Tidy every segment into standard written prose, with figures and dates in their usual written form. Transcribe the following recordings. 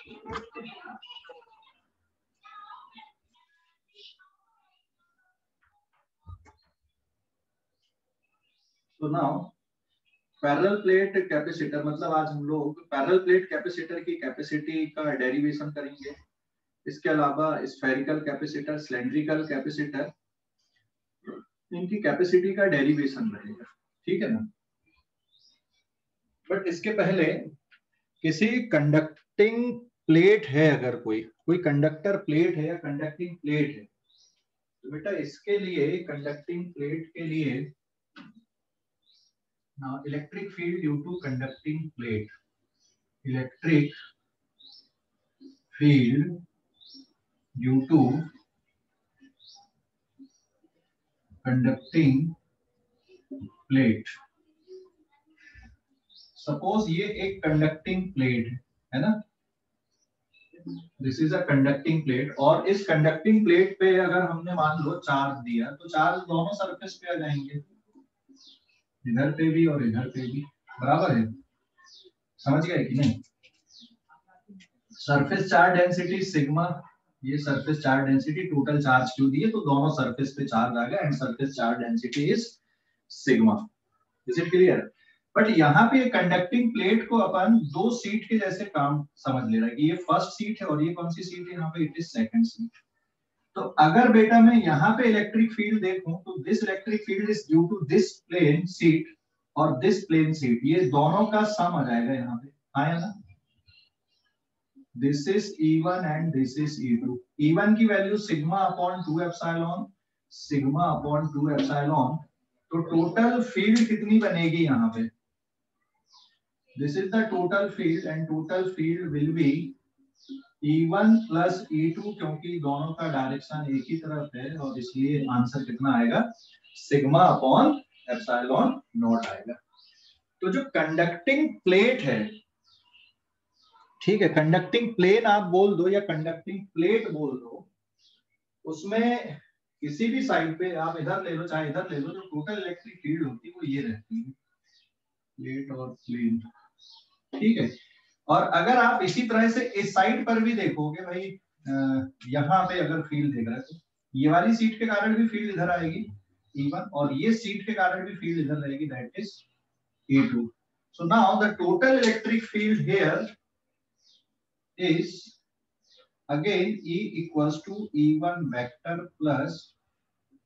तो now parallel plate capacitor, मतलब आज हम लोग पैरेलल प्लेट कैपेसिटर की कैपेसिटी का डेरिवेशन करेंगे। इसके अलावा स्फेरिकल कैपेसिटर, सिलेंड्रिकल कैपेसिटर, इनकी कैपेसिटी का डेरिवेशन रहेगा, ठीक है ना। बट इसके पहले किसी कंडक्टिंग प्लेट है, अगर कोई कंडक्टर प्लेट है या कंडक्टिंग प्लेट है, तो बेटा इसके लिए कंडक्टिंग प्लेट के लिए electric field due to conducting plate, electric field due to conducting plate. Suppose ये एक कंडक्टिंग प्लेट है ना, this is a conducting plate, और इस कंडक्टिंग प्लेट पे अगर हमने मान लो चार्ज दिया, तो चार्ज दोनों सरफेस पे आ जाएंगे, इधर पे भी और इधर पे भी, बराबर है। समझ गए कि नहीं। सरफेस चार्ज डेंसिटी सिग्मा, ये surface charge density total charge क्यों दी है, तो दोनों सरफेस पे चार्ज आ गया and surface charge density is sigma. Is it clear. But यहाँ पे कंडक्टिंग प्लेट को अपन दो सीट के जैसे काम समझ ले रहा है कि ये फर्स्ट सीट है और ये कौन सी सीट है, यहाँ पे इट इज सेकंड सीट। तो अगर बेटा मैं यहाँ पे इलेक्ट्रिक फील्ड देखूं, तो this electric field is due to this plane sheet और दिस प्लेन सीट, ये दोनों का सम आ जाएगा यहाँ पे, आया ना। This is E1 and this is E2। E1 की value sigma upon 2 epsilon, sigma upon 2 epsilon. तो टोटल फील्ड कितनी बनेगी यहाँ पे, this is the total field and total field will be E1 plus E2, क्योंकि दोनों का डायरेक्शन एक ही तरफ है और इसलिए आंसर कितना आएगा, सिग्मा अपॉन एप्सिलॉन नॉट आएगा। तो जो कंडक्टिंग प्लेट है, ठीक है, कंडक्टिंग प्लेन आप बोल दो या कंडक्टिंग प्लेट बोल दो, उसमें किसी भी साइड पे आप इधर ले लो चाहे इधर ले लो, जो टोटल इलेक्ट्रिक फील्ड होती है वो ये रहती है, प्लेट और प्लेन, ठीक है। और अगर आप इसी तरह से इस साइड पर भी देखोगे भाई, यहाँ पे अगर फील्ड देख रहा है तो ये वाली सीट के कारण भी फील्ड इधर आएगी E1, और ये सीट के कारण भी फील्ड इधर रहेगी, that is E2। So now the total electric field here is again E equals to E1 vector plus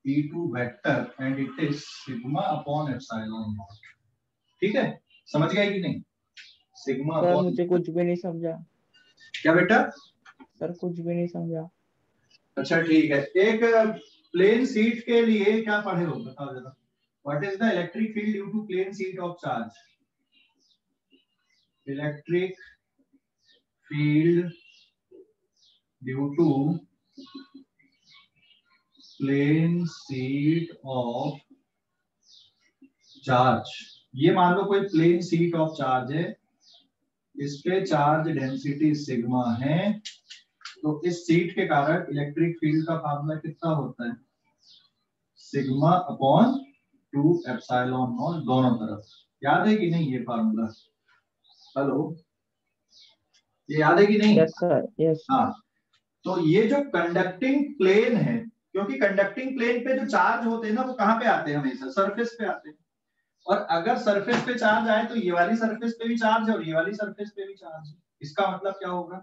E2 vector and it is sigma upon epsilon naught। ठीक है, समझ गए कि नहीं। सिग्मा सर मुझे कुछ भी नहीं समझा। क्या बेटा? सर कुछ भी नहीं समझा। अच्छा ठीक है, एक प्लेन सीट के लिए क्या पढ़े हो बताओ जरा। What is the electric field due to plane sheet of charge, electric field due to plane sheet of charge. ये मान लो कोई प्लेन सीट ऑफ चार्ज है, इस पे चार्ज डेंसिटी सिग्मा है, तो इस सीट के कारण इलेक्ट्रिक फील्ड का फार्मूला कितना होता है, सिग्मा अपॉन 2 एप्सिलॉन नॉट, दोनों तरफ। याद है कि नहीं ये फार्मूला? हेलो, ये याद है कि नहीं? Yes sir, yes. हाँ, तो ये जो कंडक्टिंग प्लेन है, क्योंकि कंडक्टिंग प्लेन पे जो चार्ज होते हैं ना वो कहाँ पे आते हैं, हमेशा सरफेस पे आते हैं। और अगर सरफेस पे चार्ज आए तो ये वाली सरफेस पे भी चार्ज है और ये वाली सरफेस पे भी चार्ज है। इसका मतलब क्या होगा,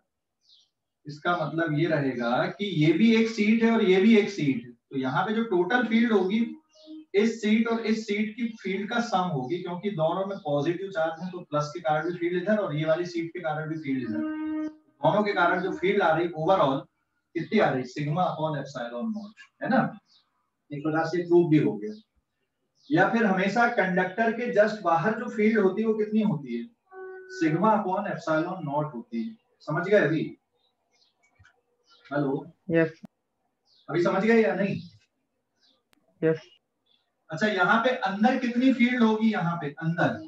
इसका मतलब ये रहेगा कि ये भी एक सीट है और ये भी एक सीट है, तो यहाँ पे जो टोटल फील्ड होगी इस सीट और इस सीट की फील्ड का सम होगी, क्योंकि दोनों में पॉजिटिव चार्ज है, तो प्लस के कारण भी फील्ड इधर और ये वाली सीट के कारण भी फील्ड इधर, दोनों के कारण जो फील्ड आ रही ओवरऑल कितनी आ रही, सिग्मा अपॉन एप्सिलॉन नॉट, है ना। एक प्रकार से प्रूव भी हो गया। या फिर हमेशा कंडक्टर के जस्ट बाहर जो फील्ड होती है वो कितनी होती है, सिग्मा अपॉन एप्सिलॉन नॉट होती है। समझ गए अभी? Hello, yes. अभी समझ गए या नहीं? यस। अच्छा, यहाँ पे अंदर कितनी फील्ड होगी, यहाँ पे अंदर,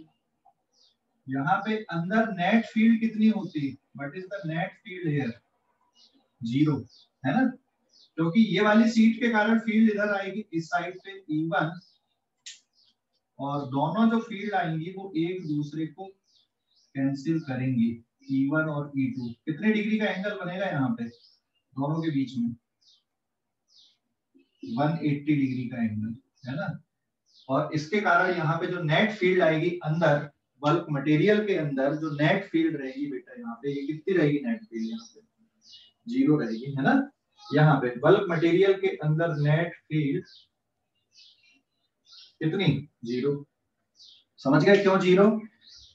यहाँ पे अंदर नेट फील्ड कितनी होती है, what is the net field here, 0, है ना, क्योंकि ये वाली सीट के कारण फील्ड इधर आएगी इस साइड पे E1, और दोनों जो फील्ड आएंगी वो एक दूसरे को कैंसिल करेंगी, E1 और E2 कितने डिग्री का एंगल बनेगा यहाँ पे दोनों के बीच में? 180 डिग्री का एंगल है ना। और इसके कारण यहाँ पे जो नेट फील्ड आएगी अंदर बल्क मटेरियल के अंदर, जो नेट फील्ड रहेगी बेटा यहाँ पे, ये कितनी रहेगी नेट फील्ड? यहाँ पे 0 रहेगी है ना। यहाँ पे बल्क मटेरियल के अंदर नेट फील्ड कितनी? 0। समझ गए क्यों 0?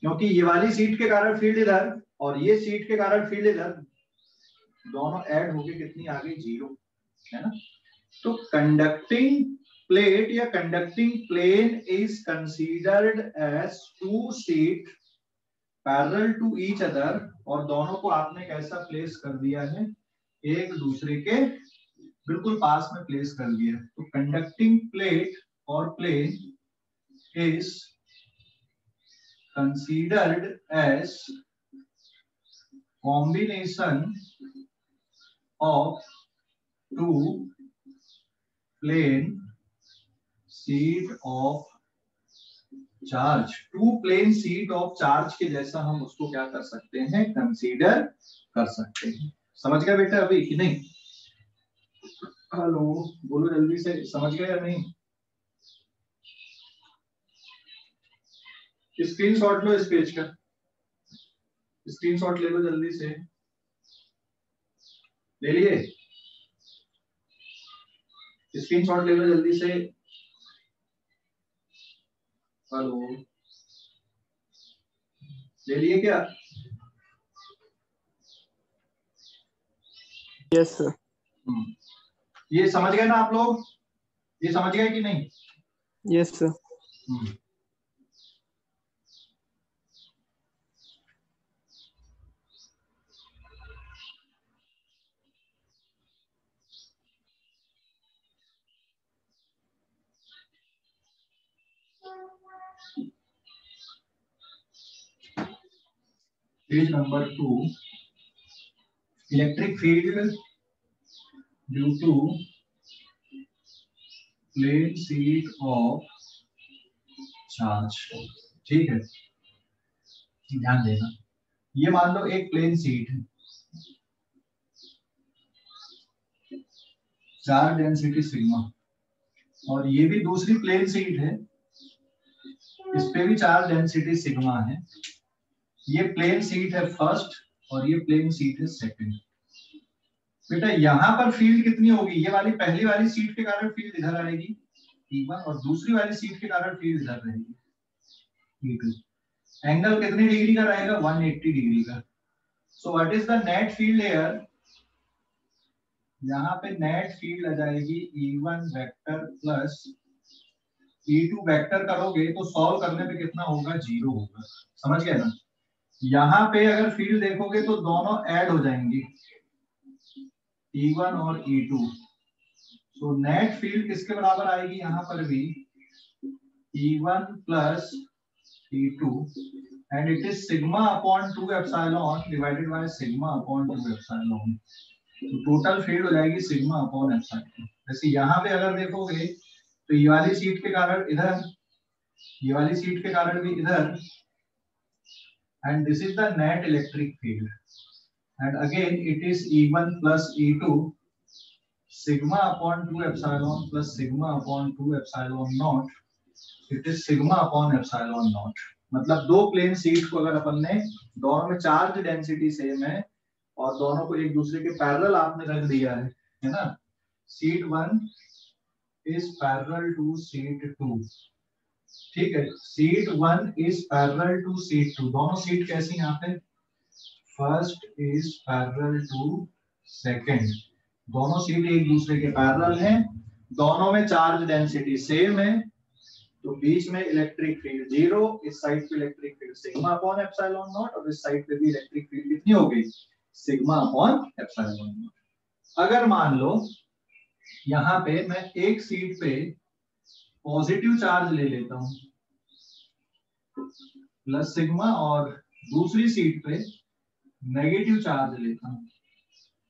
क्योंकि ये वाली सीट के कारण फील्ड इधर और ये सीट के कारण फील्ड इधर, दोनों ऐड होके कितनी आ गई? 0 है ना। तो कंडक्टिंग प्लेट या conducting plane is considered as two sheet parallel to each other, और दोनों को आपने कैसा प्लेस कर दिया है? एक दूसरे के बिल्कुल पास में प्लेस कर दिया। तो कंडक्टिंग प्लेट और plane is considered as combination of two plane sheet of charge, two plane sheet of charge के जैसा हम उसको क्या कर सकते हैं? कंसीडर कर सकते हैं। समझ गया बेटा अभी कि नहीं? हेलो बोलो जल्दी से, समझ गए या नहीं? स्क्रीनशॉट लो इस पेज का, स्क्रीनशॉट ले लो जल्दी से। ले लिए? स्क्रीनशॉट ले लो जल्दी से। हेलो ले लिए क्या? Yes sir. ये समझ गए ना आप लोग? ये समझ गए कि नहीं? Yes sir. Page number 2, electric field due to plane sheet of charge। ठीक है, ध्यान देना। ये मान लो एक प्लेन शीट है, चार्ज डेंसिटी सिग्मा, और ये भी दूसरी प्लेन शीट है, इस पे भी चार्ज डेंसिटी सिग्मा है। ये प्लेन शीट है फर्स्ट और ये प्लेन शीट है सेकंड। बेटा यहाँ पर फील्ड कितनी होगी? ये वाली पहली वाली सीट के कारण फील्ड इधर आएगी E1, और दूसरी वाली सीट के कारण फील्ड इधर रहेगी E2। एंगल कितने डिग्री का रहेगा? 180 डिग्री का। So what is the net field here? यहाँ पे नेट फील्ड आ जाएगी E1 vector plus E2 vector. करोगे तो सॉल्व करने पे कितना होगा? 0 होगा। समझ गए ना? यहाँ पे अगर फील्ड देखोगे तो दोनों ऐड हो जाएंगी, E1 और E2। तो नेट फील्ड किसके बराबर आएगी? यहाँ पर भी E1 plus E2, and it is sigma upon 2 epsilon divided by sigma upon 2 epsilon. तो टोटल फील्ड हो जाएगी सिग्मा अपॉन एप्सिलॉन। जैसे यहाँ पे अगर देखोगे तो ये वाली सीट के कारण इधर, ये वाली सीट के कारण भी इधर, and this is the net electric field, and again it is E1 plus E2 sigma upon 2 epsilon plus sigma upon 2 epsilon naught, it is sigma upon epsilon naught। मतलब दो प्लेन शीट को अगर अपन ने, दोनों में चार्ज डेंसिटी सेम है और दोनों को एक दूसरे के पैरेलल आपने रख दिया है ना। Sheet 1 is parallel to sheet 2, ठीक है। Sheet 1 is parallel to sheet 2। दोनों सीट कैसी यहाँ पे? First is parallel to second. दोनों सीट एक दूसरे के पैरेलल हैं, दोनों में चार्ज डेंसिटी सेम है, तो बीच में इलेक्ट्रिक फील्ड 0। इस साइड पे electric field sigma upon epsilon not, और इस साइड पे भी इलेक्ट्रिक फील्ड कितनी हो गई? Sigma upon epsilon not. अगर मान लो यहाँ पे मैं एक सीट पे पॉजिटिव चार्ज ले लेता हूं प्लस सिग्मा, और दूसरी सीट पे नेगेटिव चार्ज लेता हूं,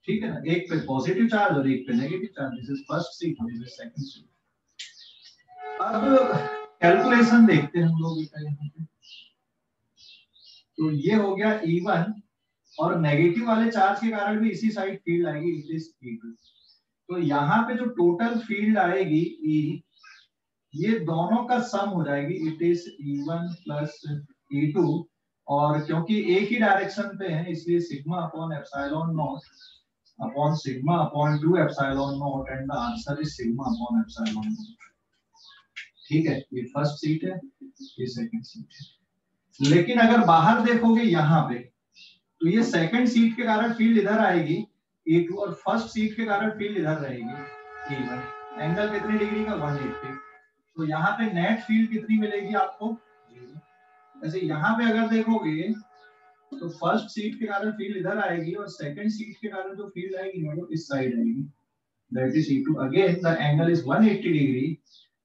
ठीक है ना। एक पे पॉजिटिव चार्ज और एक पे negative charge. This is first seat, this is second seat. अब कैलकुलेशन देखते हैं हम लोग यहाँ पे। तो ये हो गया E1 और नेगेटिव वाले चार्ज के कारण भी इसी साइड फील्ड आएगी, इट इज E2। तो यहाँ पे जो टोटल फील्ड आएगी E, ये दोनों का सम हो जाएगी, it is E1 plus E2। और क्योंकि एक ही डायरेक्शन पे है इसलिए sigma upon epsilon not upon sigma upon 2 epsilon not and the answer is sigma upon epsilon not. ठीक है, ये फर्स्ट सीट है, ये सेकंड सीट है। लेकिन अगर बाहर देखोगे यहाँ पे तो ये सेकंड सीट के कारण फील्ड इधर आएगी E2 और फर्स्ट सीट के कारण फील्ड इधर रहेगी E1। एंगल कितनी डिग्री का 180। तो यहाँ पे नेट फील्ड कितनी मिलेगी आपको, 0। ऐसे यहाँ पे अगर देखोगे तो फर्स्ट सीट के कारण फील्ड इधर आएगी और सेकंड सीट के कारण जो फील्ड आएगी वो इस साइड आएगी, that is E2। Again the angle is 180 degree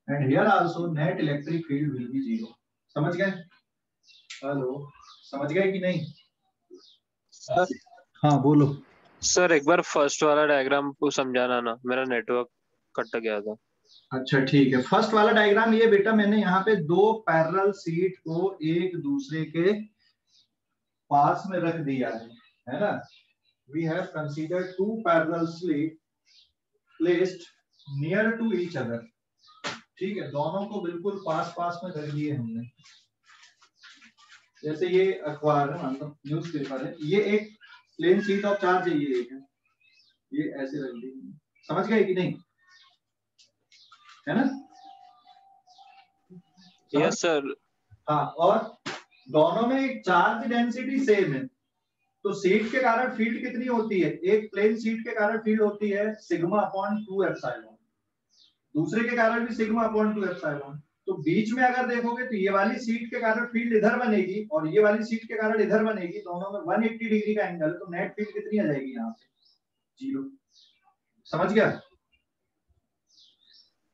and here also net electric field will be 0। समझ गए? हेलो, समझ गए कि नहीं? सर हाँ बोलो। सर एक बार फर्स्ट वाला डायग्राम को समझाना ना, मेरा नेटवर्क कट गया था। अच्छा ठीक है, फर्स्ट वाला डायग्राम ये बेटा मैंने यहाँ पे दो पैरेलल सीट को एक दूसरे के पास में रख दिया है ना। We have considered two parallel sheet placed near to each other. ठीक है, दोनों को बिल्कुल पास पास में रख दिए हमने। जैसे ये अखबार है, मतलब न्यूज पेपर है, ये एक प्लेन शीट ऑफ चार्ज है, ये एक है, ये ऐसे रख दी। समझ गए कि नहीं? है ना? Yes sir. हाँ, और दोनों में चार्ज डेंसिटी सेम है, तो सीट के कारण फील्ड कितनी होती है? एक प्लेन सीट के कारण फील्ड होती है सिग्मा अपॉन 2 एप्सिलॉन, दूसरे के कारण भी सिग्मा अपॉन 2 एप्सिलॉन। तो बीच में अगर देखोगे तो ये वाली सीट के कारण फील्ड इधर बनेगी और ये वाली सीट के कारण इधर बनेगी, दोनों में 180 डिग्री का एंगल, तो नेट फील्ड कितनी आ जाएगी यहाँ पे? 0। समझ गया?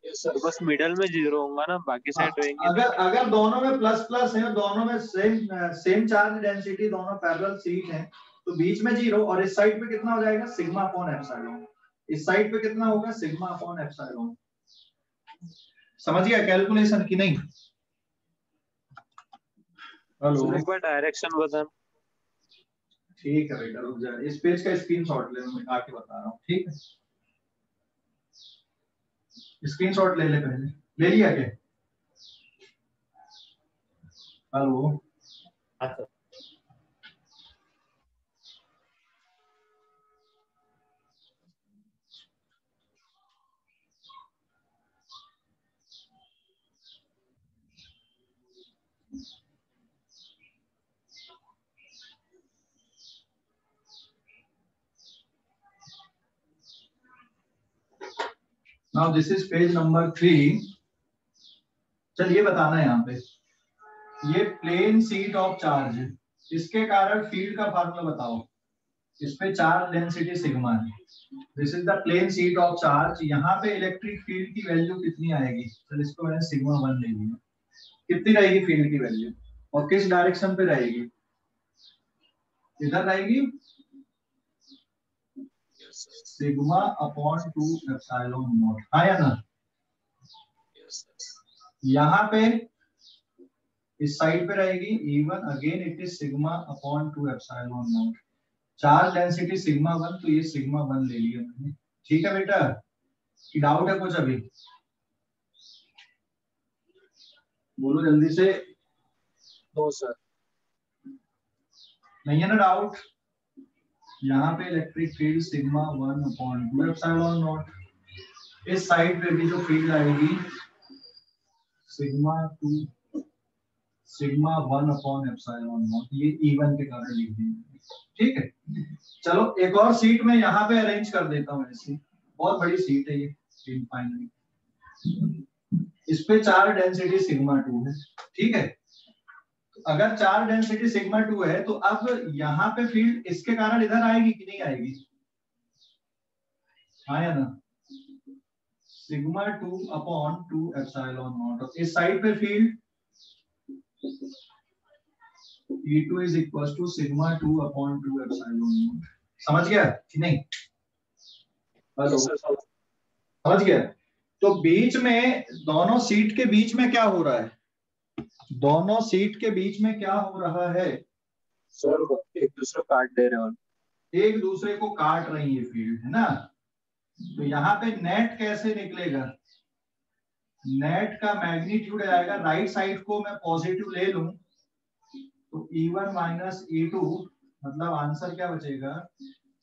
सर बस मिडल में 0 होगा ना, बाकी साइड रहेंगे। अगर दोनों में प्लस प्लस है, दोनों में सेम चार्ज डेंसिटी, दोनों पैरेलल सीट है, तो बीच में 0 और इस साइड पे कितना हो जाएगा? Sigma upon epsilon. इस साइड पे कितना होगा? Sigma upon epsilon. समझ गया कैलकुलेशन कि नहीं? हेलो, एक बार डायरेक्शन बता। ठीक है बेटा, रुक जा, इस पेज का स्क्रीनशॉट ले, मैं आके बता रहा हूँ। ठीक है, स्क्रीनशॉट ले ले, पहले ले लिया क्या? Hello, now this is page number 3। चलिए बताना है यहाँ पे, ये प्लेन सीट ऑफ चार्ज है, इसके कारण फील्ड का फार्मूला बताओ। इस पे चार्ज डेंसिटी सिग्मा है, this is the plane sheet of charge. यहाँ पे इलेक्ट्रिक फील्ड की वैल्यू कितनी आएगी? चल इसको मैंने सिग्मा 1 ले लिया। कितनी रहेगी फील्ड की वैल्यू और किस डायरेक्शन पे रहेगी? इधर रहेगी, सिग्मा अपॉन 2 एप्सिलॉन नॉट। हाँ या ना? यहाँ पे इस साइड पे रहेगी E1, again it is sigma upon 2 epsilon not. Charge density sigma 1, तो ये सिग्मा 1 ले लिया मैंने। ठीक है बेटा, कि डाउट है कुछ अभी? बोलो जल्दी से। No sir. नहीं है ना डाउट? यहाँ पे electric field sigma 1 upon 2 epsilon naught. इस साइड पे भी जो फील्ड आएगी सिग्मा 1 अपॉन एप्सिलॉन नॉट, ये E1 के कारण लिख देंगे। ठीक है, चलो एक और सीट में यहाँ पे अरेंज कर देता हूँ ऐसी, बहुत बड़ी सीट है ये, इस पे चार्ज डेंसिटी सिग्मा 2 है। ठीक है, अगर चार्ज डेंसिटी सिग्मा 2 है तो अब यहाँ पे फील्ड इसके कारण इधर आएगी कि नहीं आएगी? हाँ या ना? सिग्मा 2 अपॉन 2 एप्सिलॉन नॉट, इस साइड पे field E2 is equals to sigma 2 upon 2 epsilon naught। समझ गया कि नहीं? हेलो, समझ गया? तो बीच में दोनों सीट के बीच में क्या हो रहा है? दोनों सीट के बीच में क्या हो रहा है? सर एक दूसरे को काट दे रहे हो। एक दूसरे को काट रही है फील्ड, है ना। तो यहाँ पे नेट कैसे निकलेगा, नेट का मैग्नीट्यूड आएगा, राइट साइड को मैं पॉजिटिव ले लूं तो E1 माइनस E2, मतलब आंसर क्या बचेगा,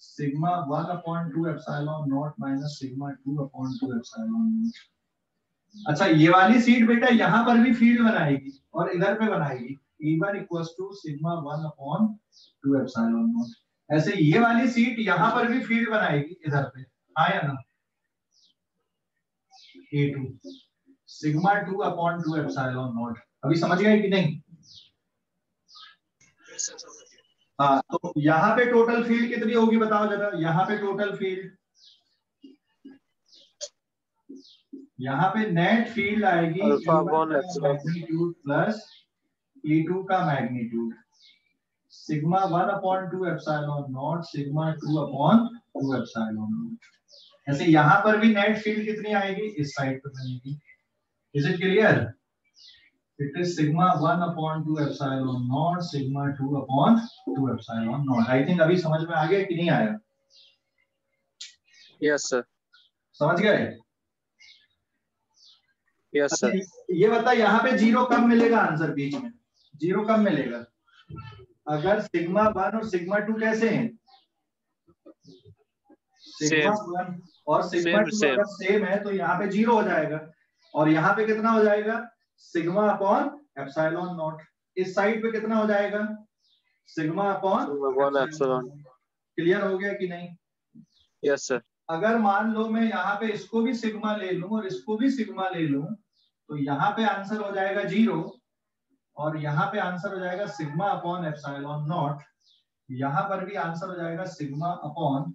sigma 1/2 epsilon not minus sigma 2/2 epsilon not. अच्छा ये वाली सीट बेटा यहाँ पर भी फील्ड बनाएगी और इधर पे बनाएगी, E1 equals to sigma 1/2 epsilon naught. ऐसे ये वाली सीट यहाँ पर भी फील्ड बनाएगी इधर पे, हाँ या ना, A2 सिग्मा 2/2 एप्सिलॉन नॉट। अभी समझ गए कि नहीं? हाँ, तो यहाँ पे टोटल फील्ड कितनी होगी बताओ जरा, यहाँ पे टोटल फील्ड, यहाँ पे नेट फील्ड आएगी अल्फा E1 अपॉन का एप्सिलॉन। मैग्नीट्यूड प्लस E2 का magnitude, sigma 1/2 epsilon not sigma 2/2 epsilon naught. ऐसे यहाँ पर भी नेट फील्ड कितनी आएगी, इस साइड पर बनेगी। Is it clear? It is sigma 1/2 epsilon not sigma 2/2 epsilon not. I think अभी समझ में आ गया कि नहीं आया? Yes sir. समझ गए? यस अच्छा, सर। ये बता यहाँ पे जीरो कब मिलेगा, आंसर बीच में जीरो कब मिलेगा, अगर सिग्मा 1 और सिग्मा 2 कैसे हैं, सिग्मा सेम 1 और सिग्मा 2 सेम। अगर सेम है तो यहाँ पे जीरो हो जाएगा, और यहाँ पे कितना हो जाएगा, सिग्मा अपॉन एप्सिलॉन नॉट। इस साइड पे कितना हो जाएगा, सिग्मा अपॉन एप्सिलॉन। क्लियर हो गया कि नहीं? Yes sir. अगर मान लो मैं यहाँ पे इसको भी सिग्मा ले लूं और इसको भी सिग्मा ले लूं तो यहाँ पे आंसर हो जाएगा जीरो, और यहाँ पे आंसर हो जाएगा सिग्मा अपॉन एप्सिलॉन नॉट, यहाँ पर भी आंसर हो जाएगा sigma upon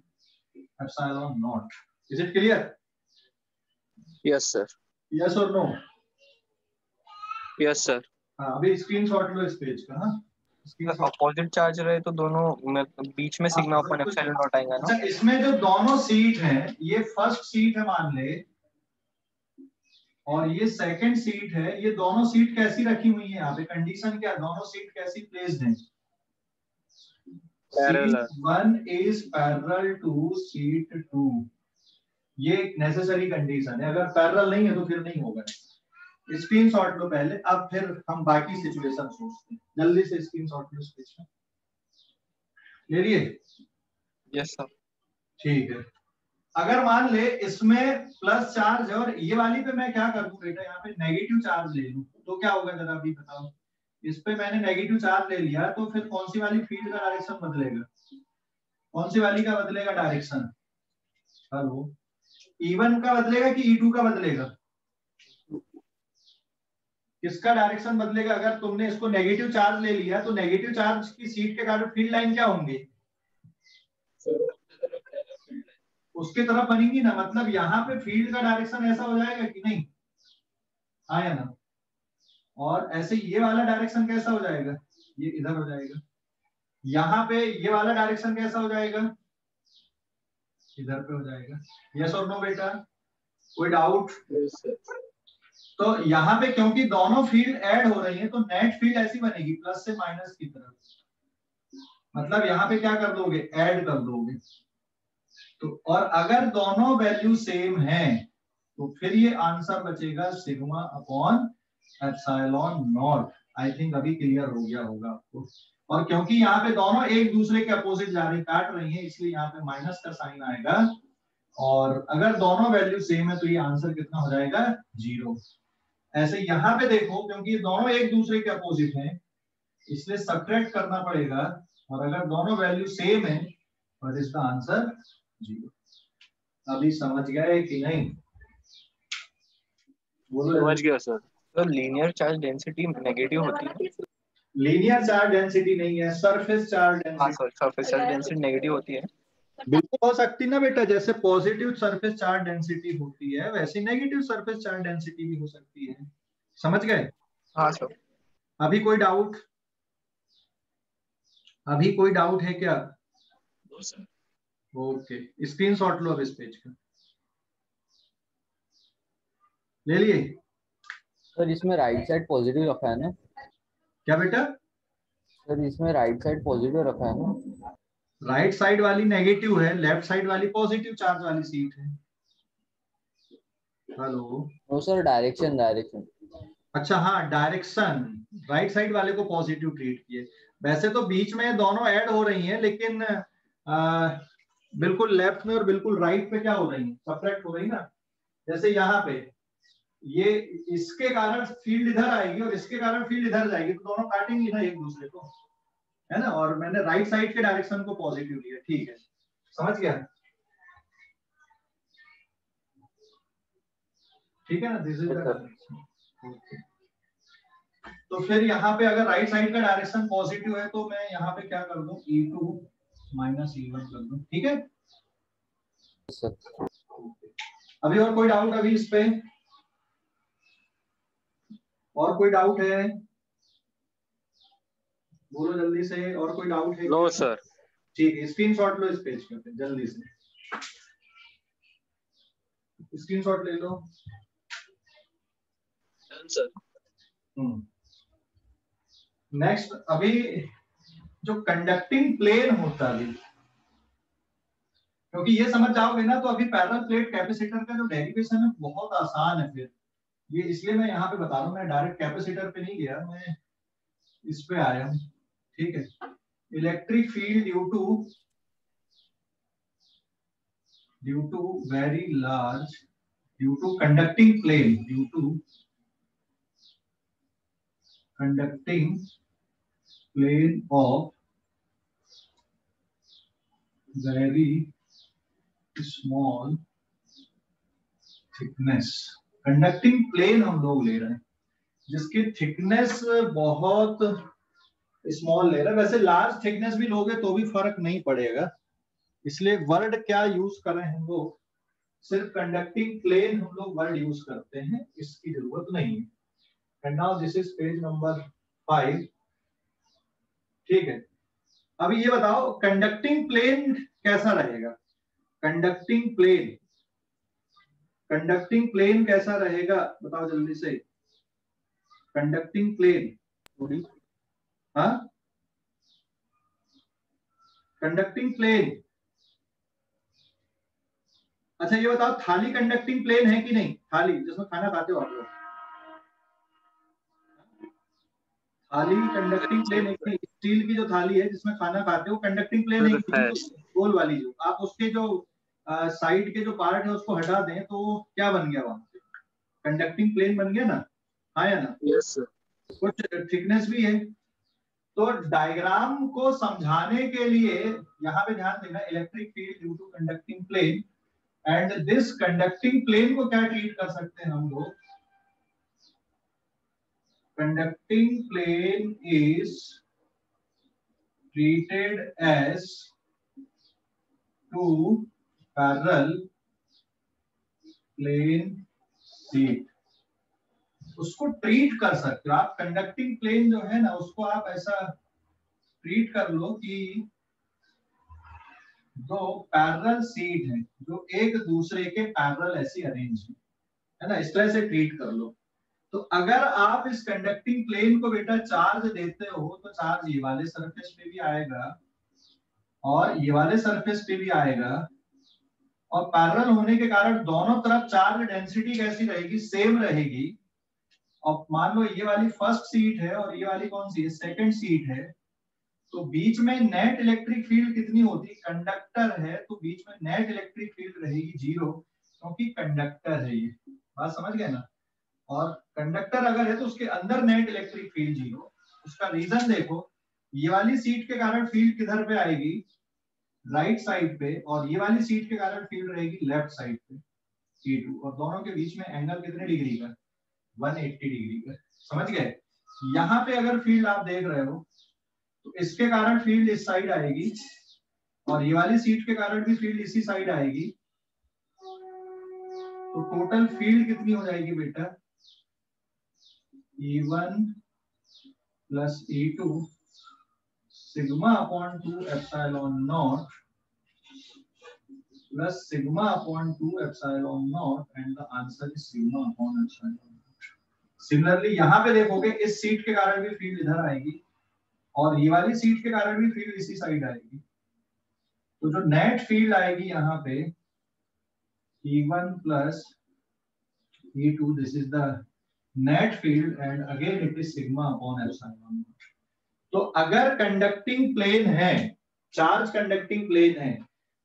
epsilon not. Is it clear? Yes sir. Yes और नो? Yes sir. हाँ, अभी स्क्रीनशॉट लो इस पेज का। हाँ, स्क्रीनशॉट। अपोजिट चार्ज रहे तो दोनों में बीच में सिग्मा अपन एप्सिलॉन नॉट आएगा ना। अच्छा, इसमें जो दोनों सीट है, ये फर्स्ट सीट है मान ले, और ये सेकंड सीट है, ये दोनों सीट कैसी रखी हुई है, यहाँ पे कंडीशन क्या, दोनों सीट कैसी प्लेस्ड हैं, Parallel. Sheet 1 is parallel to sheet 2, ये एक नेसेसरी कंडीशन है, अगर पैरेलल नहीं है तो फिर नहीं होगा। स्क्रीनशॉट लो पहले, अब फिर हम बाकी सिचुएशन सोचते हैं। जल्दी से स्क्रीनशॉट लो इस पेज का, ले लिए? Yes sir. ठीक है। अगर मान ले इसमें प्लस चार्ज है और ये वाली पे मैं क्या कर दूं बेटा, यहाँ पे नेगेटिव चार्ज ले लूं तो क्या होगा जरा अभी बताओ। इस पे मैंने नेगेटिव चार्ज ले लिया तो फिर कौन सी वाली फील्ड का डायरेक्शन बदलेगा, कौन सी वाली का बदलेगा डायरेक्शन, हेलो, E1 का बदलेगा कि E2 का बदलेगा, किसका डायरेक्शन बदलेगा? अगर तुमने इसको नेगेटिव चार्ज ले लिया तो नेगेटिव चार्ज की सीट के कारण फील्ड लाइन क्या होंगी, उसके तरफ बनेंगी ना, मतलब यहाँ पे फील्ड का डायरेक्शन ऐसा हो जाएगा कि नहीं, आया ना। और ऐसे ये वाला डायरेक्शन कैसा हो जाएगा, ये इधर हो जाएगा। यहाँ पे ये वाला डायरेक्शन कैसा हो जाएगा, इधर पे हो जाएगा। यस और नो बेटा, कोई डाउट? तो यहाँ पे क्योंकि दोनों फील्ड ऐड हो रही है तो नेट फील्ड ऐसी बनेगी प्लस से माइनस की तरफ, मतलब यहाँ पे क्या कर दोगे, ऐड कर दोगे। तो और अगर दोनों वैल्यू सेम है तो फिर ये आंसर बचेगा sigma upon epsilon not. I think अभी क्लियर हो गया होगा आपको। और क्योंकि यहाँ पे दोनों एक दूसरे के अपोजिट जा रही काट रही हैं इसलिए यहाँ पे माइनस का साइन आएगा, और अगर दोनों वैल्यू सेम है तो ये आंसर कितना हो जाएगा, जीरो। ऐसे यहाँ पे देखो क्योंकि ये दोनों एक दूसरे के अपोजिट हैं इसलिए सब्ट्रैक्ट करना पड़ेगा, और अगर दोनों वैल्यू सेम है और इसका आंसर जीरो। अभी समझ गए कि नहीं, बोलो। समझ गया सर। तो लीनियर चार्ज डेंसिटी नेगेटिव होती है। लीनियर चार्ज डेंसिटी नहीं है, सरफेस चार्ज हाँ density. Sir, surface charge density negative होती है। बिल्कुल हो सकती ना बेटा, जैसे पॉजिटिव सरफेस चार्ज डेंसिटी होती है वैसे नेगेटिव सरफेस चार्ज डेंसिटी भी हो सकती है। समझ गए? हाँ सर। अभी कोई डाउट, अभी कोई डाउट है क्या? ओके, स्क्रीनशॉट लो अब इस पेज का, ले लिए? सर इसमें राइट साइड पॉजिटिव रखा है ना? क्या बेटा? सर इसमें राइट साइड पॉजिटिव रखा है ना? राइट साइड वाली नेगेटिव है, लेफ्ट साइड वाली पॉजिटिव चार्ज वाली सीट है। Hello. No sir, direction direction. अच्छा हाँ, डायरेक्शन। राइट साइड वाले को पॉजिटिव ट्रीट किए। वैसे तो बीच में दोनों ऐड हो रही हैं, लेकिन बिल्कुल लेफ्ट में और बिल्कुल राइट पे क्या हो रही है, सब्ट्रैक्ट हो रही ना। जैसे यहाँ पे ये इसके कारण फील्ड इधर आएगी और इसके कारण फील्ड इधर जाएगी, तो दोनों काटेंगी ना एक दूसरे को, है ना। और मैंने राइट साइड के डायरेक्शन को पॉजिटिव लिया, ठीक है, समझ गया, ठीक है ना। This is the direction. तो फिर यहाँ पे अगर राइट साइड का डायरेक्शन पॉजिटिव है तो मैं यहाँ पे क्या कर दूं, E2 माइनस E1 कर दूं, ठीक है। अभी और कोई डाउट अभी इस पे? और कोई डाउट है? बोलो जल्दी से, और कोई डाउट है? No sir. ठीक है, स्क्रीनशॉट लो इस पेज का फिर जल्दी से, स्क्रीनशॉट ले लो। सर नेक्स्ट, अभी जो कंडक्टिंग प्लेन होता है, क्योंकि ये समझ जाओगे ना तो अभी पैरेलल प्लेट कैपेसिटर का जो डेरिवेशन है बहुत आसान है। फिर ये इसलिए मैं यहाँ पे बता रहा हूँ, मैं डायरेक्ट कैपेसिटर पे नहीं गया, मैं इस पे आया हूँ, ठीक है। Electric field due to very large, due to conducting plane, due to conducting plane of very small thickness. Conducting plane हम लोग ले रहे हैं जिसकी थिकनेस बहुत स्मॉल ले रहे हैं। वैसे लार्ज थिकनेस भी लोगे तो भी फर्क नहीं पड़ेगा, इसलिए वर्ड क्या यूज कर रहे हैं हम लोग, सिर्फ कंडक्टिंग प्लेन हम लोग वर्ड यूज करते हैं, इसकी जरूरत नहीं है। And now this is page number 5, ठीक है। अभी ये बताओ कंडक्टिंग प्लेन कैसा रहेगा, कंडक्टिंग प्लेन, कंडक्टिंग प्लेन कैसा रहेगा बताओ जल्दी से। Conducting plane, 2D। हाँ, कंडक्टिंग प्लेन। अच्छा ये बताओ थाली कंडक्टिंग प्लेन है कि नहीं, थाली जिसमें खाना खाते हो आप लोग, थाली कंडक्टिंग प्लेन है कि नहीं? स्टील की जो थाली है जिसमें खाना खाते हो, कंडक्टिंग प्लेन है कि नहीं? तो गोल वाली जो आप उसके जो साइड के जो पार्ट है उसको हटा दें तो क्या बन गया वहां पे, कंडक्टिंग प्लेन बन गया ना, हाँ या ना। Yes sir. कुछ थिकनेस भी है। तो डायग्राम को समझाने के लिए यहाँ पे ध्यान देना, electric field due to conducting plane, and this conducting plane को क्या ट्रीट कर सकते हैं हम लोग, conducting plane is treated as two parallel plane sheet। उसको ट्रीट कर सकते हो आप, कंडक्टिंग प्लेन जो है ना उसको आप ऐसा ट्रीट कर लो कि दो पैरेलल शीट है जो एक दूसरे के पैरेलल ऐसी अरेंज है ना, इस तरह से ट्रीट कर लो। तो अगर आप इस कंडक्टिंग प्लेन को बेटा चार्ज देते हो तो चार्ज ये वाले सरफेस पे भी आएगा और ये वाले सरफेस पे भी आएगा, और पैरेलल होने के कारण दोनों तरफ चार्ज डेंसिटी कैसी रहेगी, सेम रहेगी। और मान लो ये वाली फर्स्ट सीट है और ये वाली कौन सी है, सेकंड सीट है, तो बीच में नेट इलेक्ट्रिक फील्ड कितनी होती, कंडक्टर है तो बीच में नेट इलेक्ट्रिक फील्ड रहेगी 0, क्योंकि कंडक्टर है ये, बात समझ गए ना। और कंडक्टर अगर है तो उसके अंदर नेट इलेक्ट्रिक फील्ड 0। उसका रीजन देखो, ये वाली सीट के कारण फील्ड किधर पे आएगी, राइट साइड पे, और ये वाली सीट के कारण फील्ड रहेगी लेफ्ट साइड पे E2, और दोनों के बीच में एंगल कितने डिग्री का, 180 डिग्री का, समझ गए। यहाँ पे अगर फील्ड आप देख रहे हो तो इसके कारण फील्ड इस साइड आएगी और ये वाली सीट के कारण भी फील्ड इसी साइड आएगी, तो टोटल फील्ड कितनी हो जाएगी बेटा, E1 plus E2 sigma upon 2 epsilon not plus sigma upon 2 epsilon not, and the answer is sigma upon epsilon not. Similarly यहाँ पे देखोगे इस सीट के कारण भी फील्ड इधर आएगी और ये वाली सीट के कारण भी फील्ड इसी साइड आएगी। तो जो नेट फील्ड आएगी यहाँ पे E1 plus E2, this is the net field and again it is sigma upon epsilon naught। तो अगर कंडक्टिंग प्लेन है, चार्ज कंडक्टिंग प्लेन है,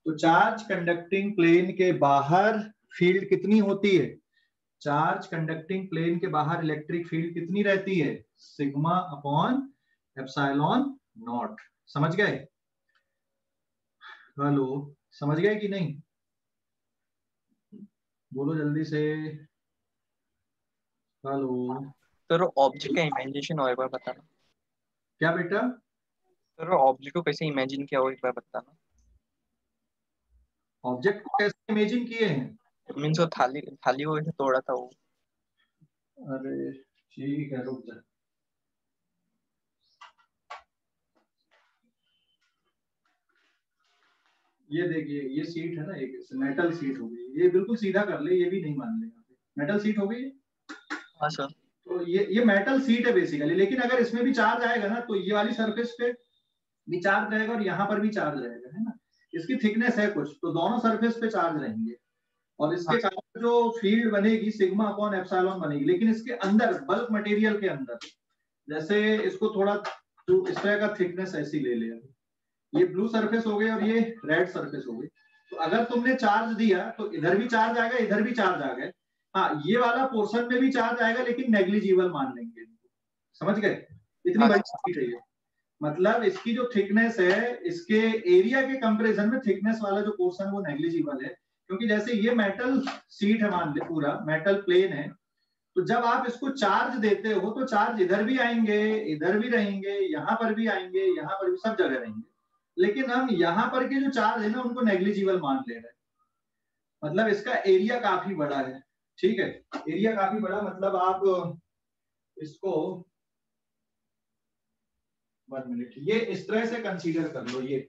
तो चार्ज कंडक्टिंग प्लेन के बाहर फील्ड कितनी होती है? चार्ज कंडक्टिंग प्लेन के बाहर इलेक्ट्रिक फील्ड कितनी रहती है? Sigma upon epsilon not. समझ गए? हेलो, समझ गए कि नहीं? बोलो जल्दी से। हेलो सर ऑब्जेक्ट का इमेजिनेशन और एक बार बताना। क्या बेटा? सर ऑब्जेक्ट को कैसे इमेजिन किया हो एक बार बताना। ऑब्जेक्ट को कैसे इमेजिन किए हैं? मीन्स वो थाली थाली को कैसे तोड़ा था वो। अरे ठीक है, रुक जा। ये देखिए, ये सीट है ना, एक मेटल सीट हो गई, ये बिल्कुल सीधा कर ले, ये भी नहीं मान लेगा। मेटल सीट हो गई। हाँ सर। तो ये मेटल सीट है बेसिकली, लेकिन अगर इसमें भी चार्ज आएगा ना, तो ये वाली सरफेस पे भी चार्ज रहेगा और यहाँ पर भी चार्ज रहेगा, है ना। इसकी थिकनेस है कुछ, तो दोनों सरफेस पे चार्ज रहेंगे और इसके कारण जो फील्ड बनेगी सिग्मा अपॉन एप्सिलॉन बनेगी। लेकिन इसके अंदर बल्क मटेरियल के अंदर, जैसे इसको थोड़ा तो इस तरह का थिकनेस ऐसी ले लिया, ये ब्लू सरफेस हो गई और ये रेड सरफेस हो गई। तो अगर तुमने चार्ज दिया तो इधर भी चार्ज आएगा, इधर भी चार्ज आ गए। हाँ, ये वाला पोर्शन में भी चार्ज आएगा, लेकिन नेग्लिजिबल मान लेंगे। समझ गए? इतनी बड़ी सीट है ये। मतलब इसकी जो थिकनेस है, इसके एरिया के कंपैरिजन में थिकनेस वाला जो पोर्शन है वो नेग्लिजिबल है, क्योंकि जैसे ये मेटल सीट है, मान ले पूरा मेटल प्लेन है, तो जब आप इसको चार्ज देते हो तो चार्ज इधर भी आएंगे, इधर भी रहेंगे, यहाँ पर भी आएंगे, यहाँ पर भी, सब जगह रहेंगे। लेकिन हम यहाँ पर के जो चार्ज है ना, उनको नेग्लिजिबल मान ले रहे हैं। मतलब इसका एरिया काफी बड़ा है। ठीक है, एरिया काफी बड़ा, मतलब आप इसको 1 मिनट, ये इस तरह से कंसीडर कर लो। ये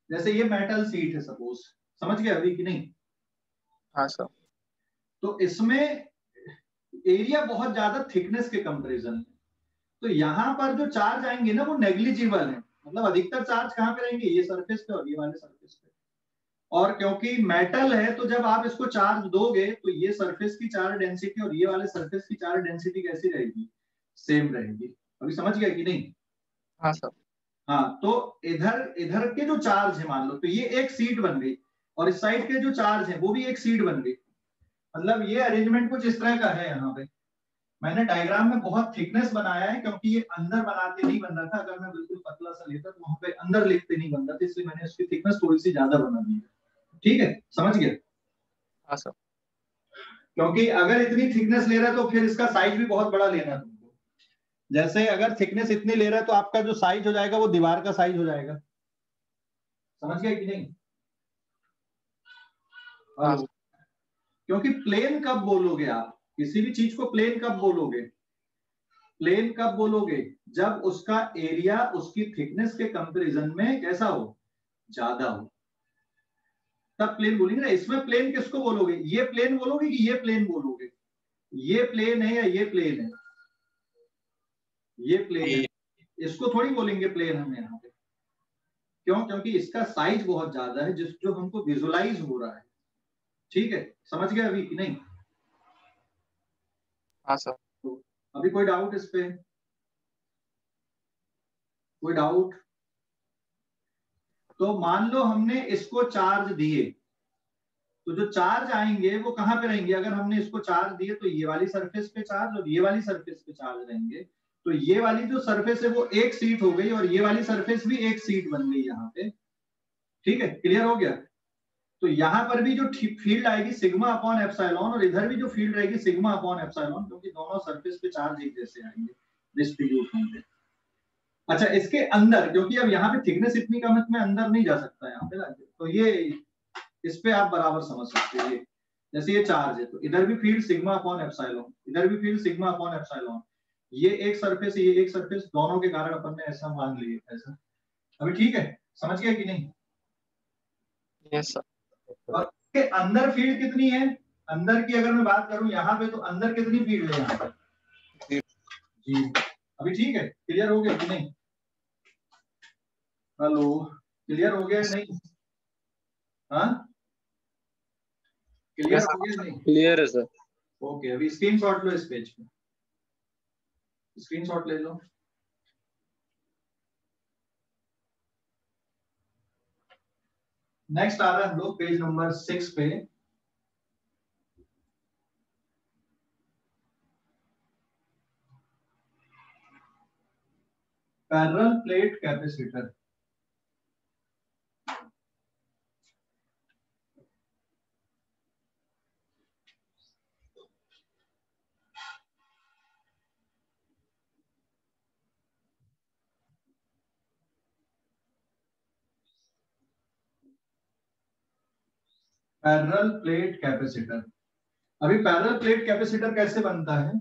जैसे ये मेटल सीट है सपोज, समझ गए अभी कि नहीं? हाँ सर। तो इसमें एरिया बहुत ज्यादा थिकनेस के कंपैरिजन में, तो यहाँ पर जो चार्ज आएंगे ना वो नेग्लिजिबल है। मतलब अधिकतर चार्ज कहाँ पे रहेंगे? ये सरफेस पे और ये वाले सरफेस पे। और क्योंकि मेटल है तो जब आप इसको चार्ज दोगे तो ये सरफेस की चार्ज डेंसिटी और ये वाले सरफेस की चार्ज डेंसिटी कैसी रहेगी? सेम रहेगी। अभी समझ गए कि नहीं? हाँ सर। हाँ, तो इधर इधर के जो चार्ज है, मान लो तो ये एक सीट बन गई, और इस साइड के जो चार्ज है वो भी एक सीट बन गई। मतलब ये अरेंजमेंट कुछ इस तरह का है। यहाँ पे मैंने डायग्राम में बहुत थिकनेस बनाया है, क्योंकि ये अंदर बनाते नहीं बन रहा था। अगर मैं बिल्कुल पतला सा लेता तो वहां पे अंदर लिखते नहीं बन रहा था, इसलिए मैंने उसकी थिकनेस थोड़ी सी ज्यादा बना दी है। ठीक है, समझ गए? हाँ सर। क्योंकि अगर इतनी थिकनेस ले रहा है तो फिर इसका साइज भी बहुत बड़ा लेना है तुमको। जैसे अगर थिकनेस इतनी ले रहा है तो आपका जो साइज हो जाएगा वो दीवार का साइज हो जाएगा। समझ गए कि नहीं? हाँ। क्योंकि प्लेन कब बोलोगे आप? किसी भी चीज को प्लेन कब बोलोगे? प्लेन कब बोलोगे? जब उसका एरिया उसकी थिकनेस के कंपैरिजन में कैसा हो? ज्यादा हो, तब प्लेन बोलेंगे ना। इसमें प्लेन किसको बोलोगे? ये प्लेन बोलोगे कि ये प्लेन बोलोगे? ये प्लेन है या ये प्लेन है? ये प्लेन है, इसको थोड़ी बोलेंगे प्लेन हम यहाँ पे। क्यों? क्योंकि इसका साइज बहुत ज्यादा है, जो हमको विजुलाइज हो रहा है। ठीक है, समझ गए अभी कि नहीं? हाँ सर। तो अभी कोई डाउट इस पे? कोई डाउट? तो मान लो हमने इसको चार्ज दिए, तो जो चार्ज आएंगे वो कहां पे रहेंगे? अगर हमने इसको चार्ज दिए तो ये वाली सरफेस पे चार्ज और ये वाली सरफेस पे चार्ज रहेंगे। तो ये वाली जो सरफेस है वो एक सीट हो गई और ये वाली सरफेस भी एक सीट बन गई यहाँ पे। ठीक है, क्लियर हो गया? तो यहाँ पर भी जो फील्ड आएगी सिग्मा अपॉन एप्सिलॉन, और इधर भी जो फील्ड रहेगी सिग्मा अपॉन एप्सिलॉन, क्योंकि दोनों सरफेस पे चार्ज एक जैसे आएंगे, डिस्ट्रीब्यूट होंगे। अच्छा, इसके अंदर, क्योंकि अब यहाँ पे थिकनेस इतनी कम है, मैं अंदर नहीं जा सकता यहाँ पे, तो ये इस पे आप बराबर समझ सकते हैं। जैसे ये चार्ज है तो इधर भी फील्ड सिग्मा अपॉन एप्सिलॉन, इधर भी फील्ड सिग्मा अपॉन एप्सिलॉन। ये एक सरफेस, ये एक सरफेस, दोनों के कारण अपन ने ऐसा मान लिया ऐसा। अभी ठीक है, समझ गए कि नहीं? Yes sir. और के अंदर फील्ड कितनी है? अंदर की अगर मैं बात करूं यहाँ पे, तो अंदर कितनी फील्ड है यहाँ पे? जी, अभी ठीक है, क्लियर हो गया कि नहीं? हेलो, क्लियर हो गया नहीं? हाँ, क्लियर हो गया नहीं? क्लियर है सर। ओके, अभी स्क्रीनशॉट लो इस पेज पे, स्क्रीनशॉट ले लो। नेक्स्ट आ रहा है हम लोग पेज नंबर 6 पे। Parallel plate capacitor. Parallel plate capacitor. अभी पैरेलल प्लेट कैपेसिटर कैसे बनता है?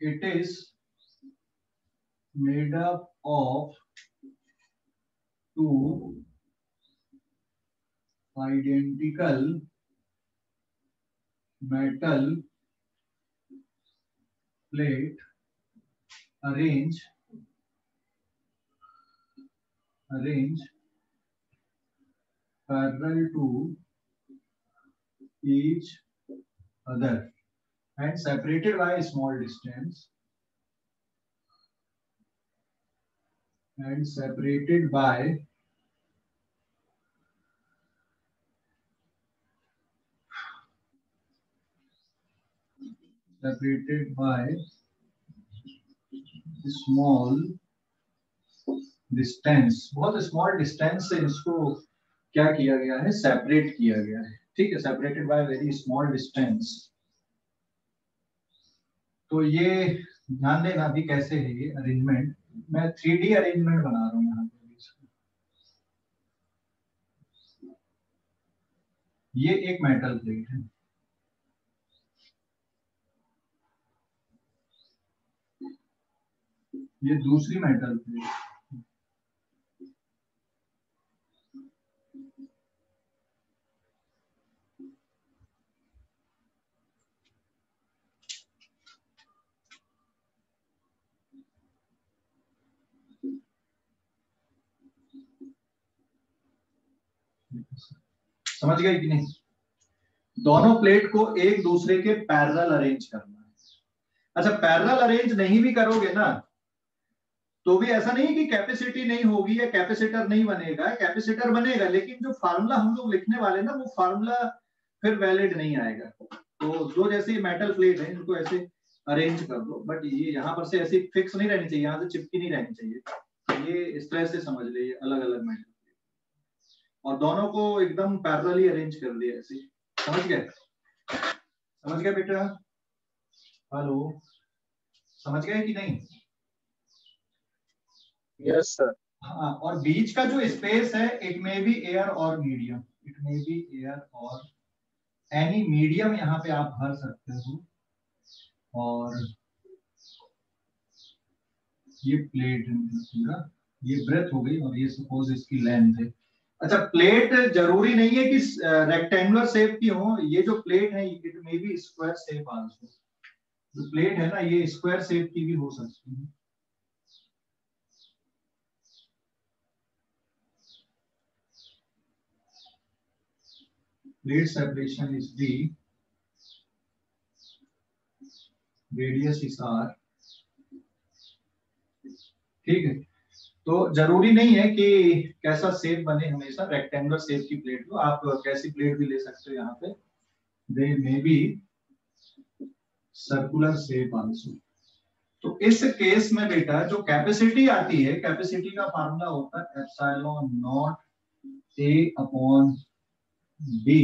It is made up of two identical metal plate arranged parallel to each other and separated by a small distance and separated by small distance। बहुत small distance से इसको क्या किया गया है? सेपरेट किया गया है। ठीक है, separated by very small distance. तो ये ध्यान देना भी कैसे है ये अरेंजमेंट। मैं 3D अरेंजमेंट बना रहा हूँ यहाँ पे। ये एक मेटल प्लेट है, ये दूसरी मेटल प्लेट। समझ गए कि नहीं? दोनों प्लेट को एक दूसरे के पैरेलल अरेंज करना है। अच्छा, पैरेलल अरेंज नहीं भी करोगे ना तो भी ऐसा नहीं कि कैपेसिटी नहीं होगी या कैपेसिटर नहीं बनेगा। कैपेसिटर बनेगा, लेकिन जो फार्मूला हम लोग लिखने वाले ना वो फार्मूला फिर वैलिड नहीं आएगा। तो दो जैसे मेटल प्लेट है इनको ऐसे अरेंज कर दो, बट ये यहाँ पर से ऐसी फिक्स नहीं रहनी चाहिए, यहाँ से चिपकी नहीं रहनी चाहिए। ये इस तरह से समझ लीजिए, अलग अलग मेटल और दोनों को एकदम पैरेलली अरेंज कर दिया ऐसे। समझ गए? समझ गए बेटा? हेलो, समझ गए कि नहीं? Yes sir. हाँ, और बीच का जो स्पेस है इट मे बी एयर और medium, it may be air और एनी मीडियम यहाँ पे आप भर सकते हो। और ये प्लेट है पूरा, ये ब्रेथ हो गई और ये सपोज इसकी लेंथ है। अच्छा, प्लेट जरूरी नहीं है कि रेक्टेंगुलर शेप की हो। ये जो प्लेट है it may be square shape also. जो प्लेट है ना ये स्क्वायर शेप की भी हो सकती है। Plate separation is D, radius is R। ठीक है, तो जरूरी नहीं है कि कैसा शेप बने, हमेशा रेक्टेंगुलर शेप की प्लेट लो। आप कैसी प्लेट भी ले सकते हो यहाँ पे। They may be circular shape also. तो इस केस में बेटा जो कैपेसिटी आती है, कैपेसिटी का फार्मूला होता है epsilon not A upon be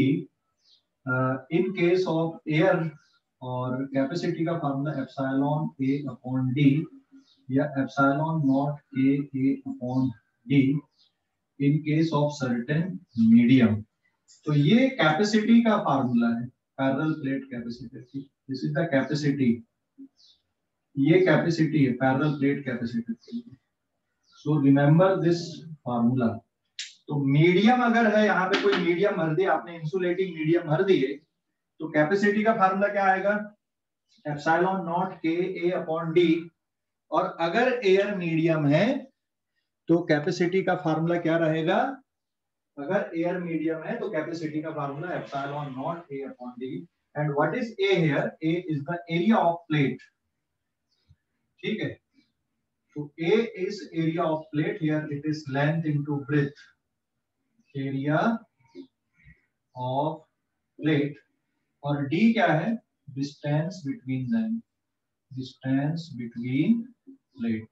in case of air, और कैपेसिटी का फार्मूला एप्सिलॉन ए अपॉन डी या epsilon not A upon D in case of certain medium. तो ये कैपेसिटी का फार्मूला है पैरेलल प्लेट कैपेसिटर की। दिस इज द कैपेसिटी, ये capacity है पैरेलल प्लेट कैपेसिटर के लिए। So remember this formula. तो मीडियम अगर है, यहाँ पे कोई मीडियम भर दिया आपने, इंसुलेटिंग मीडियम भर दिए, तो कैपेसिटी का फार्मूला क्या आएगा? एप्सिलॉन नॉट के ए अपॉन डी और अगर एयर मीडियम है तो कैपेसिटी का फार्मूला क्या रहेगा? अगर एयर मीडियम है तो कैपेसिटी का formula epsilon not A upon D. And what is A here? A is the area of plate. ठीक है, तो A is area of plate, here it is length into breadth, area of plate. और D क्या है? Distance between them, distance between plate.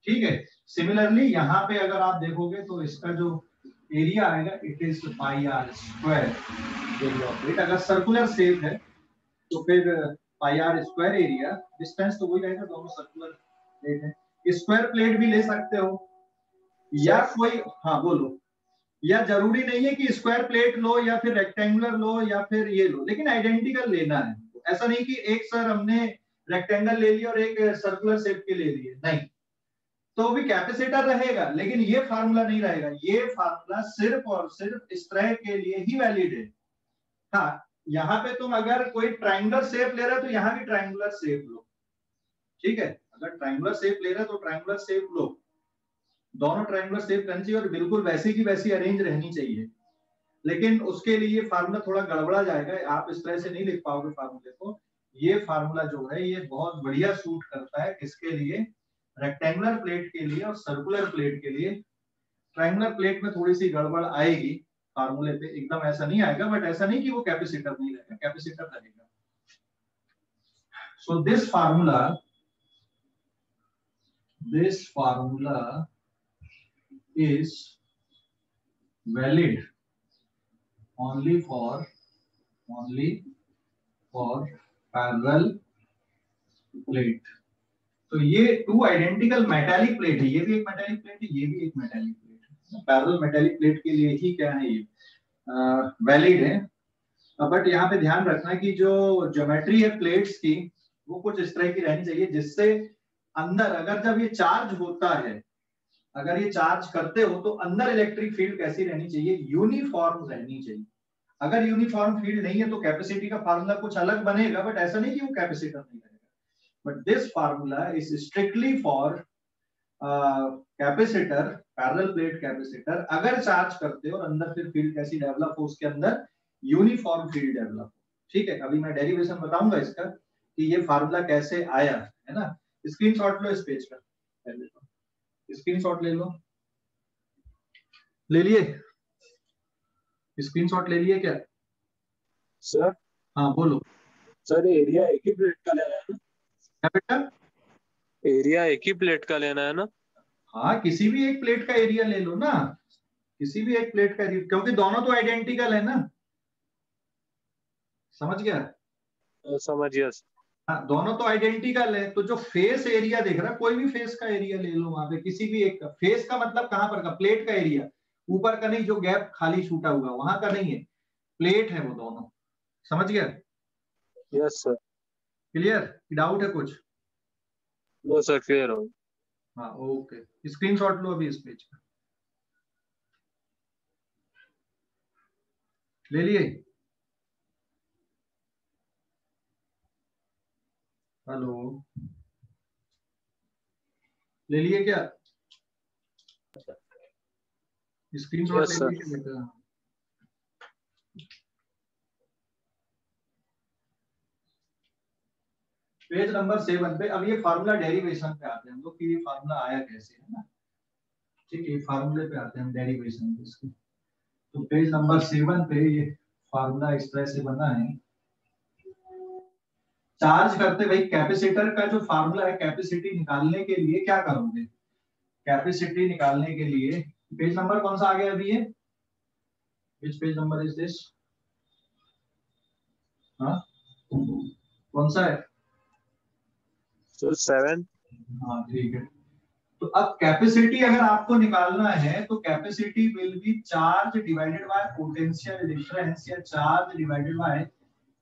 ठीक है, similarly यहां पे अगर आप देखोगे तो इसका जो एरिया आएगा it is pi r square area of plate. अगर सर्कुलर शेप है तो फिर pi r square area, distance तो वही रहेगा, दोनों सर्कुलर प्लेट है। स्क्वायर प्लेट भी ले सकते हो या कोई, हाँ बोलो, या जरूरी नहीं है कि स्क्वायर प्लेट लो या फिर रेक्टेंगुलर लो या फिर ये लो, लेकिन आइडेंटिकल लेना है। ऐसा नहीं कि एक सर हमने रेक्टेंगल ले लिया और एक सर्कुलर शेप के ले लिए, नहीं, तो भी कैपेसिटर रहेगा लेकिन ये फार्मूला नहीं रहेगा। ये फार्मूला सिर्फ और सिर्फ इस तरह के लिए ही वैलिड है। हाँ, यहाँ पे तुम अगर कोई ट्रायंगुलर शेप ले रहे हो तो यहाँ भी ट्रायंगुलर शेप लो। ठीक है, अगर ट्रायंगुलर शेप ले रहे हो तो ट्रायंगुलर शेप लो, दोनों ट्रायंगुलर शेप रहनी चाहिए और बिल्कुल वैसी की वैसी अरेंज रहनी चाहिए। लेकिन उसके लिए फार्मूला थोड़ा गड़बड़ा जाएगा, आप इस तरह से नहीं लिख पाओगे फार्मूले को। ये फार्मूला जो है ये बहुत बढ़िया सूट करता है किसके लिए? रेक्टेंगुलर प्लेट के लिए और सर्कुलर प्लेट के लिए। ट्रायंगुलर प्लेट में थोड़ी सी गड़बड़ आएगी फार्मूले पे, एकदम ऐसा नहीं आएगा, बट ऐसा नहीं कि वो कैपेसिटर नहीं रहेगा, कैपेसिटर रहेगा। So this formula is valid only for parallel plate। तो ये टू आइडेंटिकल मेटालिक प्लेट है, ये भी एक मेटालिक प्लेट है, ये भी एक मेटालिक प्लेट है। पैरेलल मेटालिक प्लेट के लिए ही क्या है ये वैलिड है। बट यहाँ पे ध्यान रखना कि जो ज्योमेट्री है प्लेट्स की वो कुछ इस तरह की रहनी चाहिए जिससे अंदर अगर जब ये चार्ज होता है, अगर ये चार्ज करते हो तो अंदर इलेक्ट्रिक फील्ड कैसी रहनी चाहिए? यूनिफॉर्म रहनी चाहिए। अगर यूनिफॉर्म फील्ड नहीं है तो कैपेसिटी का फार्मूला कुछ अलग बनेगा, बट ऐसा नहीं कि वो कैपेसिटर नहीं रहेगा। But this formula is strictly for capacitor, parallel plate capacitor. अगर चार्ज करते हो और अंदर फिर फील्ड कैसी डेवलप हो, उसके अंदर यूनिफॉर्म फील्ड डेवलप हो। ठीक है, अभी मैं डेरिवेशन बताऊंगा इसका कि ये फार्मूला कैसे आया है ना। स्क्रीनशॉट लो इस पेज का, स्क्रीनशॉट ले लो, ले लिए? स्क्रीनशॉट ले लिए क्या सर? हाँ बोलो सर एरिया एक ही प्लेट का लेना है ना? क्या बेटा? एरिया एक ही प्लेट का लेना है ना? हाँ, किसी भी एक प्लेट का एरिया ले लो ना, किसी भी एक प्लेट का एरिया, क्योंकि दोनों तो आइडेंटिकल है ना। समझ गया? समझ गया। हाँ, दोनों तो आइडेंटिकल है, तो जो फेस एरिया दिख रहा है कोई भी फेस का एरिया ले लो वहां पे, किसी भी एक का। फेस का मतलब कहां पर का? प्लेट का एरिया, ऊपर का नहीं, जो गैप खाली छूटा हुआ वहां का नहीं है, प्लेट है वो दोनों। समझ गया? Yes sir. क्लियर? डाउट है कुछ? नो सर, क्लियर हो। हाँ ओके, स्क्रीनशॉट लो अभी इस पेज का, ले लिए? हेलो, ले लिए क्या? स्क्रीनशॉट Yes, ले लिए क्या बेटा? पेज नंबर 7 पे अब ये फार्मूला डेरिवेशन पे आते हैं हम लोग कि ये फार्मूला आया कैसे, है ना। ठीक है, फार्मूले पे आते हैं हम, डेरिवेशन पे इसके। तो पेज नंबर 7 पे ये फार्मूला इस तरह से बना है। चार्ज करते भाई, कैपेसिटर का जो फार्मूला है, कैपेसिटी निकालने के लिए क्या करोगे? कैपेसिटी निकालने के लिए पेज नंबर कौन सा आ गया अभी? ये which page number is this? हाँ, कौन सा है? सर 7। हाँ ठीक है। तो अब कैपेसिटी अगर आपको निकालना है तो capacity will be charge divided by potential difference या charge divided by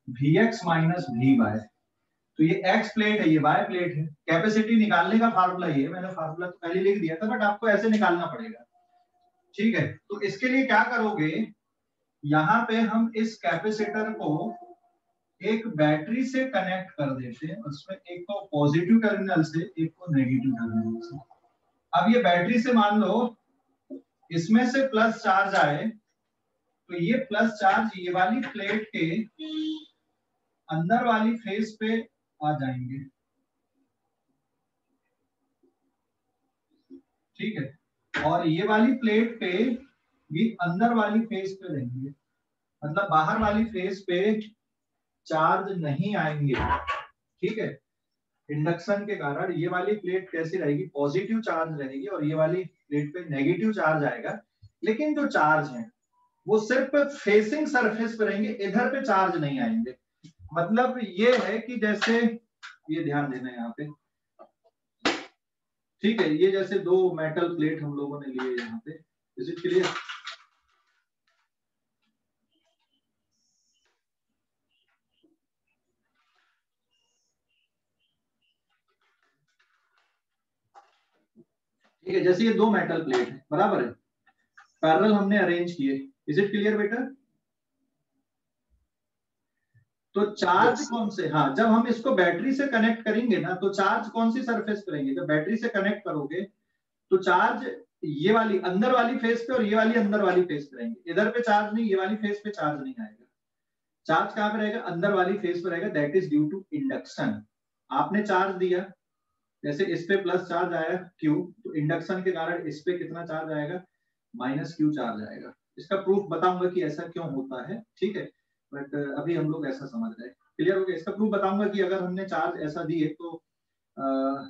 Vx minus Vy। तो ये x प्लेट है, ये y प्लेट है। कैपेसिटी निकालने का फार्मूला ये है, मैंने फार्मूला तो पहले लिख दिया था बट आपको ऐसे निकालना पड़ेगा। ठीक है, तो इसके लिए क्या करोगे, यहाँ पे हम इस कैपेसिटर को एक बैटरी से कनेक्ट कर देते हैं, उसमें एक को पॉजिटिव टर्मिनल से, एक को नेगेटिव टर्मिनल से। अब ये बैटरी से मान लो इसमें से प्लस चार्ज आए, तो ये प्लस चार्ज ये वाली प्लेट के अंदर वाली फेस पे आ जाएंगे, ठीक है, और ये वाली प्लेट पे भी अंदर वाली फेस पे रहेंगे, मतलब बाहर वाली फेस पे चार्ज नहीं आएंगे, ठीक है। इंडक्शन के कारण ये वाली प्लेट कैसी रहेगी, पॉजिटिव चार्ज रहेगी, और ये वाली प्लेट पे नेगेटिव चार्ज आएगा, लेकिन जो चार्ज है वो सिर्फ फेसिंग सरफेस पे रहेंगे, इधर पे चार्ज नहीं आएंगे। मतलब ये है कि जैसे ये ध्यान देना है यहाँ पे, ठीक है, ये जैसे दो मेटल प्लेट हम लोगों ने लिए यहाँ पे, इज इट क्लियर? ठीक है, जैसे ये दो मेटल प्लेट है, बराबर है, पैरेलल हमने अरेंज किए, इज इट क्लियर बेटा? तो चार्ज कौन से, हाँ, जब हम इसको बैटरी से कनेक्ट करेंगे ना, तो चार्ज कौन सी सरफेस पे रहेंगे? जब बैटरी से कनेक्ट करोगे तो चार्ज ये वाली अंदर वाली फेस पे और ये वाली अंदर वाली फेस पे रहेंगे, इधर पे चार्ज नहीं, ये वाली फेस पे चार्ज नहीं आएगा। चार्ज कहां पे रहेगा? अंदर वाली फेस पे रहेगा, that is due to induction. आपने चार्ज दिया, जैसे इस पे प्लस चार्ज आया Q, तो इंडक्शन के कारण इस पे कितना चार्ज आएगा? माइनस Q चार्ज आएगा। इसका प्रूफ बताऊंगा कि ऐसा क्यों होता है, ठीक है, बट अभी हम लोग ऐसा समझ रहे हैं, क्लियर हो गया? इसका प्रूफ बताऊंगा कि अगर हमने चार्ज ऐसा दिए तो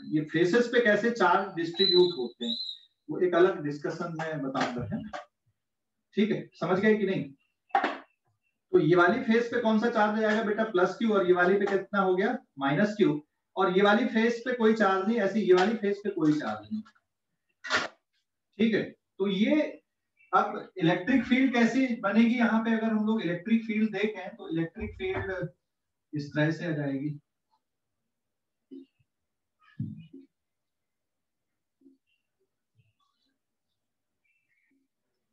ये फेसेस पे कैसे चार्ज डिस्ट्रीब्यूट होते हैं, वो एक अलग डिस्कशन में बताऊंगा, है, ठीक है, समझ गए कि नहीं? तो ये वाली फेस पे कौन सा चार्ज आएगा बेटा? प्लस Q, और ये वाली पे कितना हो गया? माइनस Q, और ये वाली फेस पे कोई चार्ज नहीं, ऐसी ये वाली फेस पे कोई चार्ज नहीं, ठीक है। तो ये अब इलेक्ट्रिक फील्ड कैसी बनेगी यहाँ पे? अगर हम लोग इलेक्ट्रिक फील्ड देखें तो इलेक्ट्रिक फील्ड इस तरह से आ जाएगी,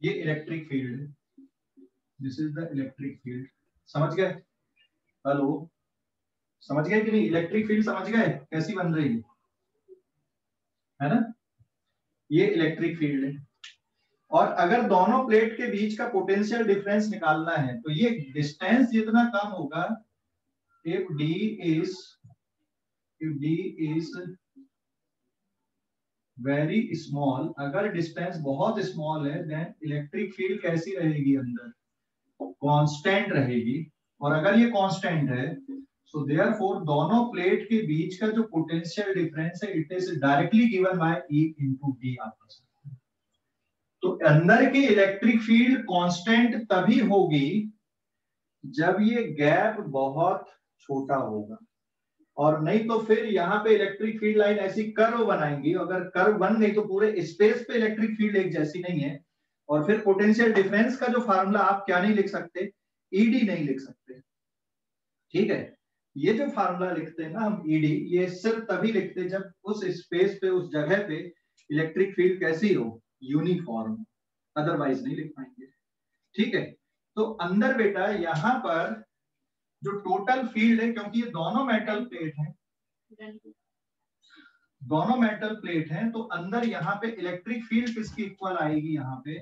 ये इलेक्ट्रिक फील्ड है, this is the electric field, समझ गए? हेलो, समझ गए कि नहीं? इलेक्ट्रिक फील्ड समझ गए कैसी बन रही है ना? ये इलेक्ट्रिक फील्ड है, और अगर दोनों प्लेट के बीच का पोटेंशियल डिफरेंस निकालना है तो ये डिस्टेंस जितना कम होगा, if D is very small, अगर डिस्टेंस बहुत स्मॉल है, देन इलेक्ट्रिक फील्ड कैसी रहेगी? अंदर कांस्टेंट रहेगी, और अगर ये कांस्टेंट है सो देयरफॉर दोनों प्लेट के बीच का जो पोटेंशियल डिफरेंस है, it is directly given by E into D आपस में। तो अंदर की इलेक्ट्रिक फील्ड कांस्टेंट तभी होगी जब ये गैप बहुत छोटा होगा, और नहीं तो फिर यहाँ पे इलेक्ट्रिक फील्ड लाइन ऐसी कर्व बनाएंगी, अगर कर्व बन गई तो पूरे स्पेस पे इलेक्ट्रिक फील्ड एक जैसी नहीं है, और फिर पोटेंशियल डिफरेंस का जो फार्मूला आप क्या नहीं लिख सकते? ED नहीं लिख सकते, ठीक है। ये जो फार्मूला लिखते हैं ना हम ED, ये सिर्फ तभी लिखते हैं जब उस स्पेस पे, उस जगह पे इलेक्ट्रिक फील्ड कैसी हो? यूनिफॉर्म, अदरवाइज नहीं लिख पाएंगे, ठीक है। तो अंदर बेटा यहाँ पर जो टोटल फील्ड है, क्योंकि ये दोनों मेटल प्लेट हैं, दोनों मेटल प्लेट हैं, तो अंदर यहाँ पे इलेक्ट्रिक फील्ड किसकी इक्वल आएगी? यहाँ पे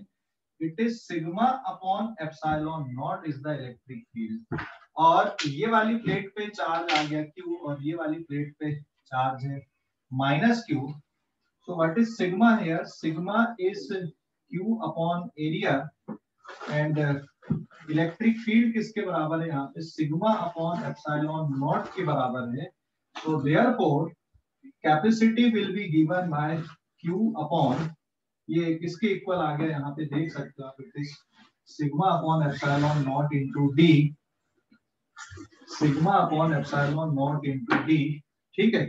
it is sigma upon epsilon not is the electric field, और ये वाली प्लेट पे चार्ज आ गया Q, और ये वाली प्लेट पे चार्ज है minus Q, so what is sigma here? Sigma is Q upon area, and electric field किसके बराबर है? यहाँ पे सिग्मा अपॉन एप्सिलॉन नॉट के बराबर है, so therefore capacity will be given by Q upon, ये किसके इक्वल आ गया यहाँ पे देख सकते हो आप, it is sigma upon epsilon not into D, sigma upon epsilon not into D, ठीक है।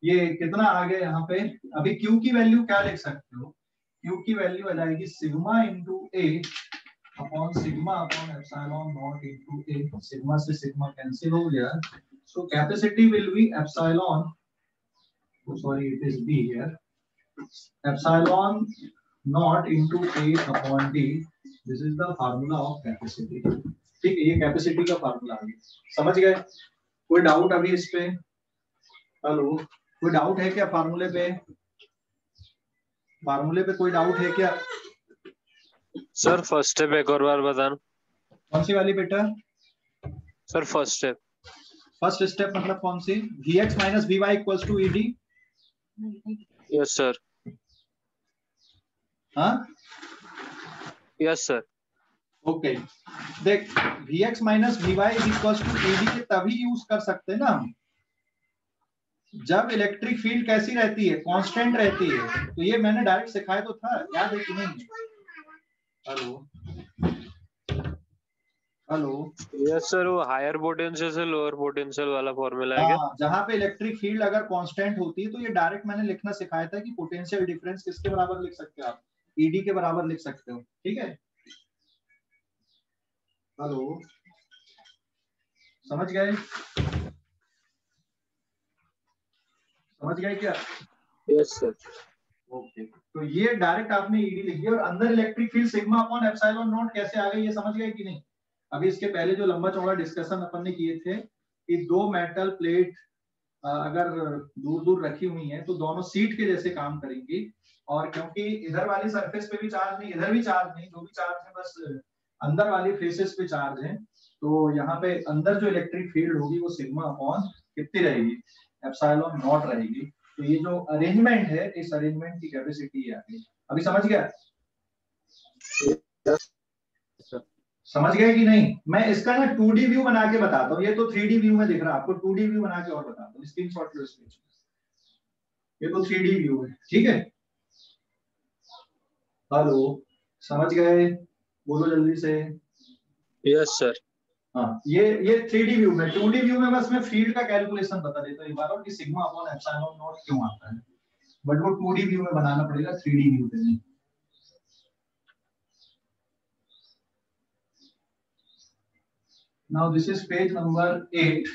ये कितना आ गया यहाँ पे? अभी Q की वैल्यू क्या लिख सकते हो? Q की वैल्यू आ जाएगी sigma into A upon sigma upon epsilon not into A, sigma से सिग्मा कैंसिल हो गया, so capacity will be epsilon, sorry it is B here, epsilon not into A upon D, this is the formula of capacity, ठीक है। ये capacity का formula आ गया, समझ गए? कोई डाउट अभी इस पे? हेलो, कोई डाउट है क्या फार्मूले पे? फार्मूले पे कोई डाउट है क्या? सर फर्स्ट स्टेप एक और बार बताना। कौन सी वाली बेटा? Sir first step. First step मतलब कौन सी? Vx minus Vy equals to Ed। Yes sir. हाँ यस सर। ओके, देख Vx minus Vy equals to Ed के तभी यूज कर सकते हैं ना हम, जब इलेक्ट्रिक फील्ड कैसी रहती है, कांस्टेंट रहती है। तो ये मैंने डायरेक्ट सिखाया तो था, याद है कि नहीं? हेलो हेलो, यस सर, वो हायर पोटेंशियल से लोअर पोटेंशियल वाला फॉर्मूला है क्या? हाँ, जहां पे इलेक्ट्रिक फील्ड अगर कांस्टेंट होती है तो ये डायरेक्ट मैंने लिखना सिखाया था कि पोटेंशियल डिफरेंस किसके बराबर लिख सकते हो आप? ईडी के बराबर लिख सकते हो, ठीक है? हेलो, समझ गए? समझ गए क्या? Yes sir. ओके, तो ये डायरेक्ट आपने ईडी लिख दिया और अंदर electric field sigma upon epsilon not कैसे आ गई, ये समझ गए कि नहीं? अभी इसके पहले जो लंबा चौड़ा डिस्कशन अपन ने किए थे कि दो मेटल प्लेट अगर दूर दूर रखी हुई है तो दोनों सीट के जैसे काम करेंगी, और क्योंकि इधर वाली सरफेस पे भी चार्ज नहीं, इधर भी चार्ज नहीं, जो भी चार्ज है बस अंदर वाली फेसेस पे चार्ज है, तो यहाँ पे अंदर जो इलेक्ट्रिक फील्ड होगी वो सिग्मा अपॉन कितनी रहेगी? एप्सिलॉन नॉट रहेगी। तो ये जो अरेंजमेंट है, इस अरेंजमेंट की कैपेसिटी है। अभी समझ गया? समझ गए कि नहीं? मैं इसका ना 2D व्यू बना के बताता हूँ, ये तो 3D व्यू में दिख रहा है आपको, 2D व्यू बना के और बताता हूँ, स्क्रीनशॉट लो इसमें। ये तो 3D व्यू है, ठीक है? हेलो, समझ गए? बोलो जल्दी से। Yes sir. हाँ, ये 3D व्यू में, 2D व्यू में बस मैं फील्ड का कैलकुलेशन बता देता हूँ एक बार और कि सिग्मा अपॉन एप्सिलॉन नॉट क्यों आता है, बट वो 2D व्यू में बनाना पड़ेगा, 3D व्यू पे नहीं। Now this is page number 8.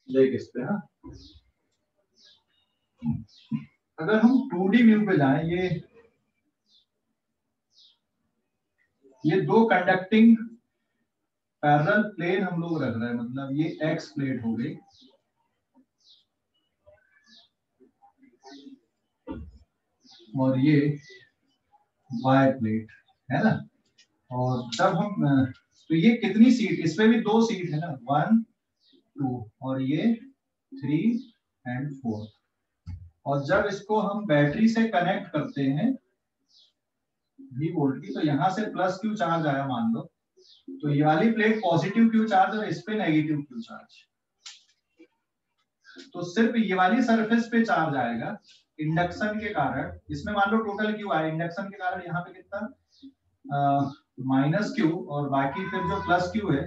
देख इस पे, हाँ, अगर हम 2D व्यू पे जाएं, ये दो कंडक्टिंग पैरेलल प्लेन हम लोग रख रहे हैं, मतलब ये एक्स प्लेट हो गई और ये वाई प्लेट है ना। और जब हम तो ये कितनी सीट, इसमें भी दो सीट है ना, 1 2, और ये 3 और 4। और जब इसको हम बैटरी से कनेक्ट करते हैं V वोल्ट की, तो यहां से प्लस क्यू चार्ज आया मान लो, तो ये वाली प्लेट पॉजिटिव क्यू चार्ज और इस पे नेगेटिव क्यू चार्ज, तो सिर्फ ये वाली सरफेस पे चार्ज आएगा इंडक्शन के कारण। इसमें मान लो टोटल क्यू आया, इंडक्शन के कारण यहाँ पे कितना माइनस क्यू, और बाकी फिर जो प्लस क्यू है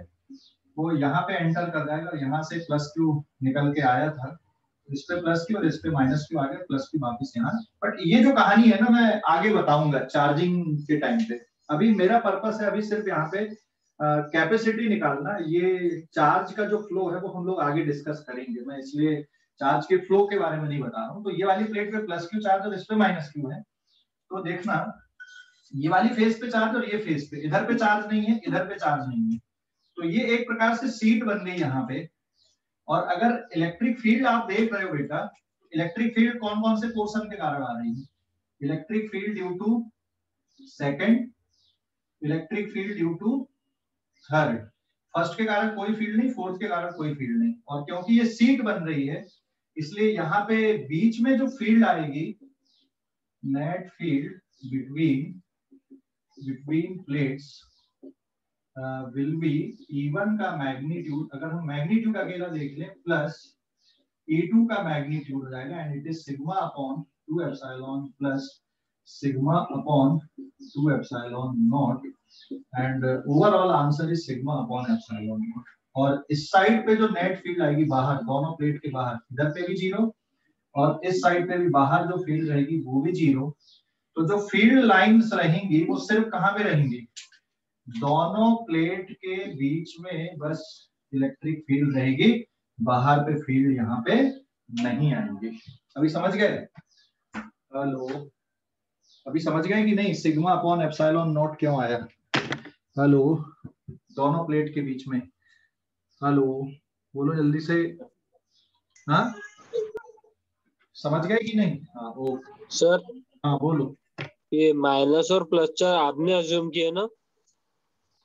वो यहाँ पे एंटर कर जाएगा, और यहाँ से प्लस क्यू निकल के आया था, इस पे प्लस क्यू और इस पे माइनस क्यू आ गया, प्लस क्यू वापस यहाँ। बट ये जो कहानी है ना, मैं आगे बताऊंगा चार्जिंग के टाइम पे। अभी मेरा पर्पस है अभी सिर्फ यहाँ पे कैपेसिटी निकालना, ये चार्ज का जो फ्लो है वो हम लोग आगे डिस्कस करेंगे, मैं इसलिए चार्ज के फ्लो के बारे में नहीं बता रहा हूँ। तो ये वाली प्लेट पे प्लस क्यू चार्ज और इस पे माइनस क्यू है, तो देखना ये वाली फेस पे चार्ज और ये फेस पे, इधर पे चार्ज नहीं है, इधर पे चार्ज नहीं है, तो ये एक प्रकार से सीट बन गई यहाँ पे। और अगर इलेक्ट्रिक फील्ड आप देख रहे हो बेटा, इलेक्ट्रिक फील्ड कौन कौन से पोर्शन के कारण आ रही है? Electric field due to second, electric field due to third. First के कारण कोई फील्ड नहीं, फोर्थ के कारण कोई फील्ड नहीं। और क्योंकि ये सीट बन रही है, इसलिए यहाँ पे बीच में जो फील्ड आएगी, net field between plates will be E1 का मैग्नीट्यूड, अगर हम मैग्नीट्यूड अकेला देख लें, प्लस E2 का मैग्नीट्यूड हो जाएगा, and it is sigma upon 2 epsilon plus sigma upon 2 epsilon not, and overall answer is sigma upon epsilon not. और इस साइड पे जो नेट फील्ड आएगी बाहर, दोनों प्लेट के बाहर, इधर पे भी 0 और इस साइड पे भी बाहर जो फील्ड रहेगी वो भी 0। तो जो फील्ड लाइंस रहेंगी वो सिर्फ कहां पे रहेंगी? दोनों प्लेट के बीच में बस इलेक्ट्रिक फील्ड रहेगी, बाहर पे फील्ड यहाँ पे नहीं आएंगे। अभी समझ गए? हेलो, अभी समझ गए कि नहीं सिग्मा अपॉन एप्सिलॉन नॉट क्यों आया? हेलो, दोनों प्लेट के बीच में। हेलो, बोलो जल्दी से। हाँ, समझ गए कि नहीं? हाँ ओके। सर हाँ बोलो। ये माइनस और प्लस चार्ज आपने अज्यूम किए ना?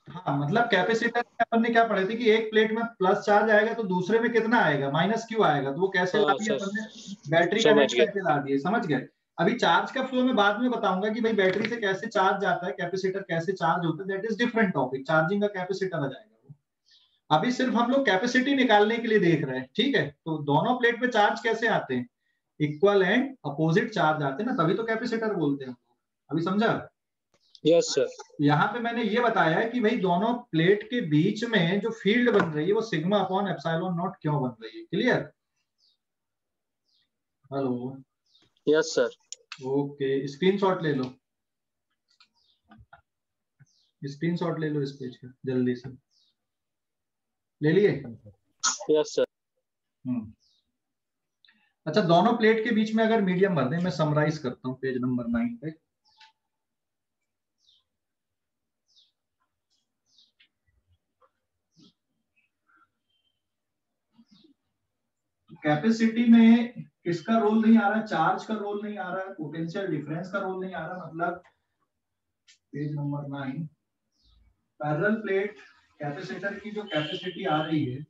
हाँ मतलब कैपेसिटर में अपन ने क्या पढ़े थे कि एक प्लेट में प्लस चार्ज आएगा तो दूसरे में कितना आएगा, माइनस क्यों आएगा, तो वो कैसे ला हाँ दिया सर, अपन ने, बैटरी समझ कनेक्ट गए। करके ला दिए। समझ गए? अभी चार्ज का फ्लो में बाद में बताऊंगा कि भाई बैटरी से कैसे चार्ज जाता है, कैपेसिटर कैसे चार्ज होता है, that is different topic, charging का कैपेसिटर आ जाएगा वो। अभी सिर्फ हम लोग कैपेसिटी निकालने के लिए देख रहे हैं, ठीक है? तो दोनों प्लेट पे चार्ज कैसे आते हैं, इक्वल एंड अपोजिट चार्ज आते हैं ना, तभी तो कैपेसिटर बोलते हैं। अभी समझा? Yes sir. यहाँ पे मैंने ये बताया है कि भाई दोनों प्लेट के बीच में जो फील्ड बन रही है वो सिग्मा अपॉन एप्सिलॉन नॉट क्यों बन रही है। Clear? Hello, yes sir. Okay, screenshot ले लो, स्क्रीनशॉट ले लो इस पेज का जल्दी से। ले लिए? Yes sir. अच्छा, दोनों प्लेट के बीच में अगर मीडियम भर दें, मैं समराइज करता हूँ पेज नंबर 9 पे। कैपेसिटी में किसका रोल नहीं आ रहा है, चार्ज का रोल नहीं आ रहा है, पोटेंशियल डिफरेंस का रोल नहीं आ रहा, मतलब page number 9 parallel plate capacitor की जो कैपेसिटी आ रही है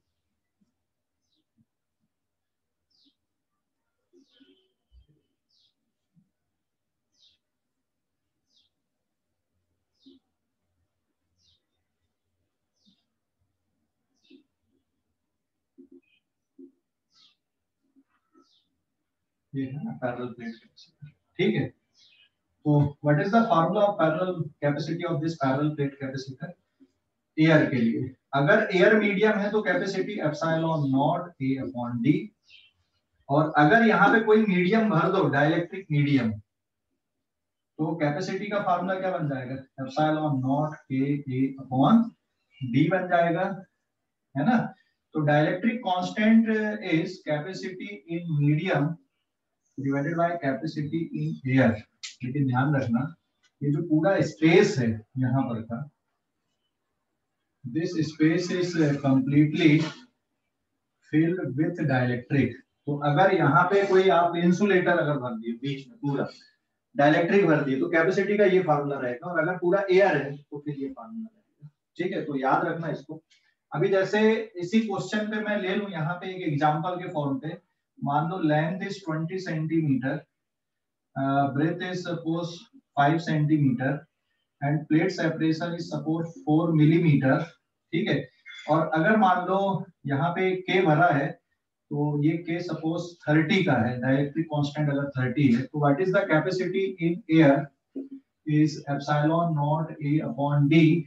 ये है ना पैरेलल प्लेट कैपेसिटर, ठीक है? तो what is the formula of parallel capacity of this parallel plate capacitor air के लिए? अगर एयर मीडियम है तो capacity epsilon not A upon D, और अगर यहाँ पे कोई मीडियम भर दो, डाइलेक्ट्रिक मीडियम, तो कैपेसिटी का फार्मूला क्या बन जाएगा, epsilon not A upon D बन जाएगा, है ना? तो dielectric constant is capacity in medium divided by capacity in air. लेकिन ध्यान रखना ये जो पूरा स्पेस है यहाँ पर का, this space is completely filled with dielectric. तो अगर यहाँ पे कोई आप इंसुलेटर अगर भर दिए बीच में पूरा डाइलेक्ट्रिक भर दिए तो कैपेसिटी का ये फार्मूला रहेगा, और अगर पूरा एयर है तो फिर ये फार्मूला रहेगा। ठीक है, तो याद रखना इसको। अभी जैसे इसी क्वेश्चन पे मैं ले लूं यहाँ पे एक एग्जांपल के फॉर्म पे, मान लो length is 20 centimetre, breadth is suppose 5 centimetre and plate separation is suppose 4 millimetre, ठीक है? और अगर मान लो यहाँ पे के भरा है तो ये के सपोज 30 का है, डाइलेक्ट्रिक कांस्टेंट अगर 30 है, तो what is the capacity in air is epsilon not A upon D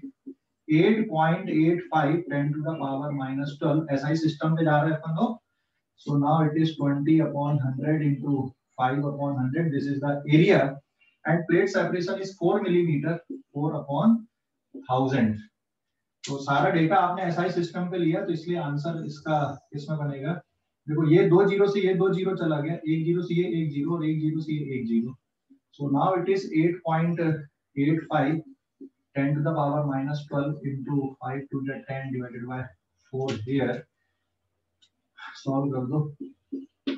8.85 10 to the power minus 12। ऐसा ही सिस्टम पे जा रहे हैं अपन लोग। So now it is 20 upon 100 into 5 upon 100. This is the area and plate separation is 4 millimeter, 4 upon 1000। तो सारा data आपने SI system पे लिया तो इसलिए आंसर इसका किसमें बनेगा? देखो ये दो जीरो से ये दो जीरो चला गया, एक जीरो से ये एक जीरो और एक जीरो से ये एक zero. So now it is 8.85 10 to the power minus 12 into 5 to the 10 divided by 4 here। Solve कर दो,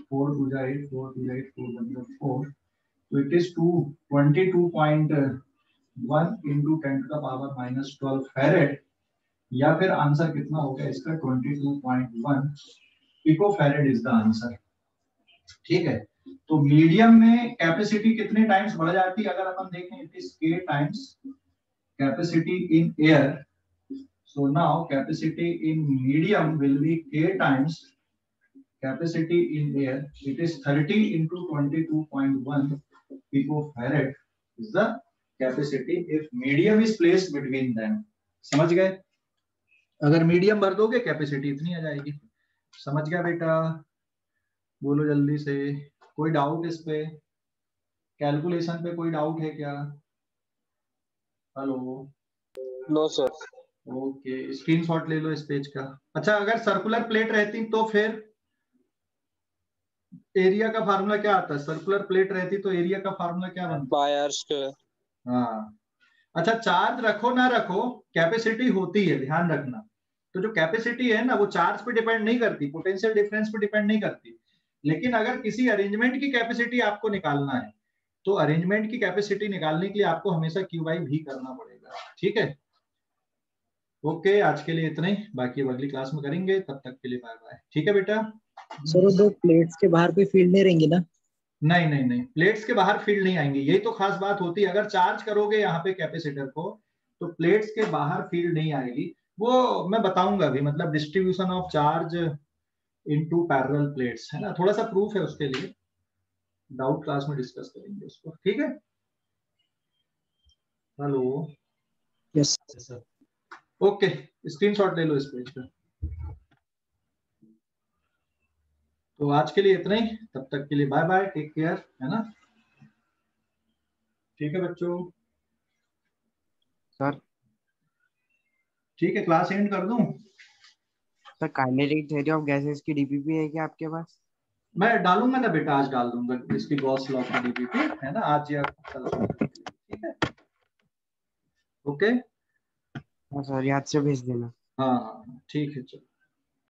4 to the 8 4 to the 8 4 to the 4, so it is 22.1 into 10 to the power minus 12 farad, या फिर answer कितना हो गया इसका 22.1 pico farad is the answer. ठीक है, तो मीडियम में कैपेसिटी कितने टाइम्स बढ़ जाती है अगर अपन देखें, it is k times capacity in air. So now capacity in medium will be k times capacity in air, it is 30 into 22.1 picofarad is the capacity if medium is placed between them। समझ गए? अगर medium भर दोगे capacity इतनी आ जाएगी। समझ गया बेटा? बोलो जल्दी से। कोई डाउट इस पे, कैलकुलेशन पे कोई डाउट है क्या? Hello, no sir. Okay, screenshot ले लो इस पेज का। अच्छा, अगर सर्कुलर प्लेट रहती तो फिर एरिया का फार्मूला क्या आता है? सर्कुलर प्लेट रहती तो एरिया का फार्मूला क्या बनता? By r square. हाँ अच्छा, चार्ज रखो ना रखो, कैपेसिटी होती है, ध्यान रखना। तो जो कैपेसिटी है ना वो चार्ज पे डिपेंड नहीं करती, पोटेंशियल डिफरेंस पे डिपेंड नहीं करती। लेकिन अगर किसी अरेंजमेंट की कैपेसिटी आपको निकालना है तो अरेंजमेंट की कैपेसिटी निकालने के लिए आपको हमेशा क्यू बाई भी करना पड़ेगा। ठीक है, ओके, आज के लिए इतना ही, बाकी अब अगली क्लास में करेंगे, तब तक के लिए बाय बाय। ठीक है बेटा। सर वो दो प्लेट्स के बाहर कोई फील्ड नहीं रहेंगी ना? नहीं नहीं नहीं, प्लेट्स के बाहर फील्ड नहीं आएंगी, यही तो खास बात होती है। अगर चार्ज करोगे यहाँ पे कैपेसिटर को तो प्लेट्स के बाहर फील्ड नहीं आएगी, वो मैं बताऊंगा अभी, मतलब distribution of charge into parallel plates है ना, थोड़ा सा प्रूफ है उसके लिए, डाउट क्लास में डिस्कस करेंगे उसको। ठीक है, hello, yes sir, okay, screenshot ले लो इस पेज पे। तो आज के लिए इतना ही, तब तक के लिए बाय बाय, टेक केयर, है ना। ठीक है बच्चों, सर ठीक है, क्लास एंड कर दूं? Sir kinetic theory of gases की डीपीपी है क्या आपके पास? मैं डालूंगा ना बेटा, आज डाल दूंगा इसकी गॉस लॉ की डीपीपी, है ना, आज या कल। ठीक है, ओके, हाँ सर, याद से भेज देना। हाँ हाँ ठीक है, चलो।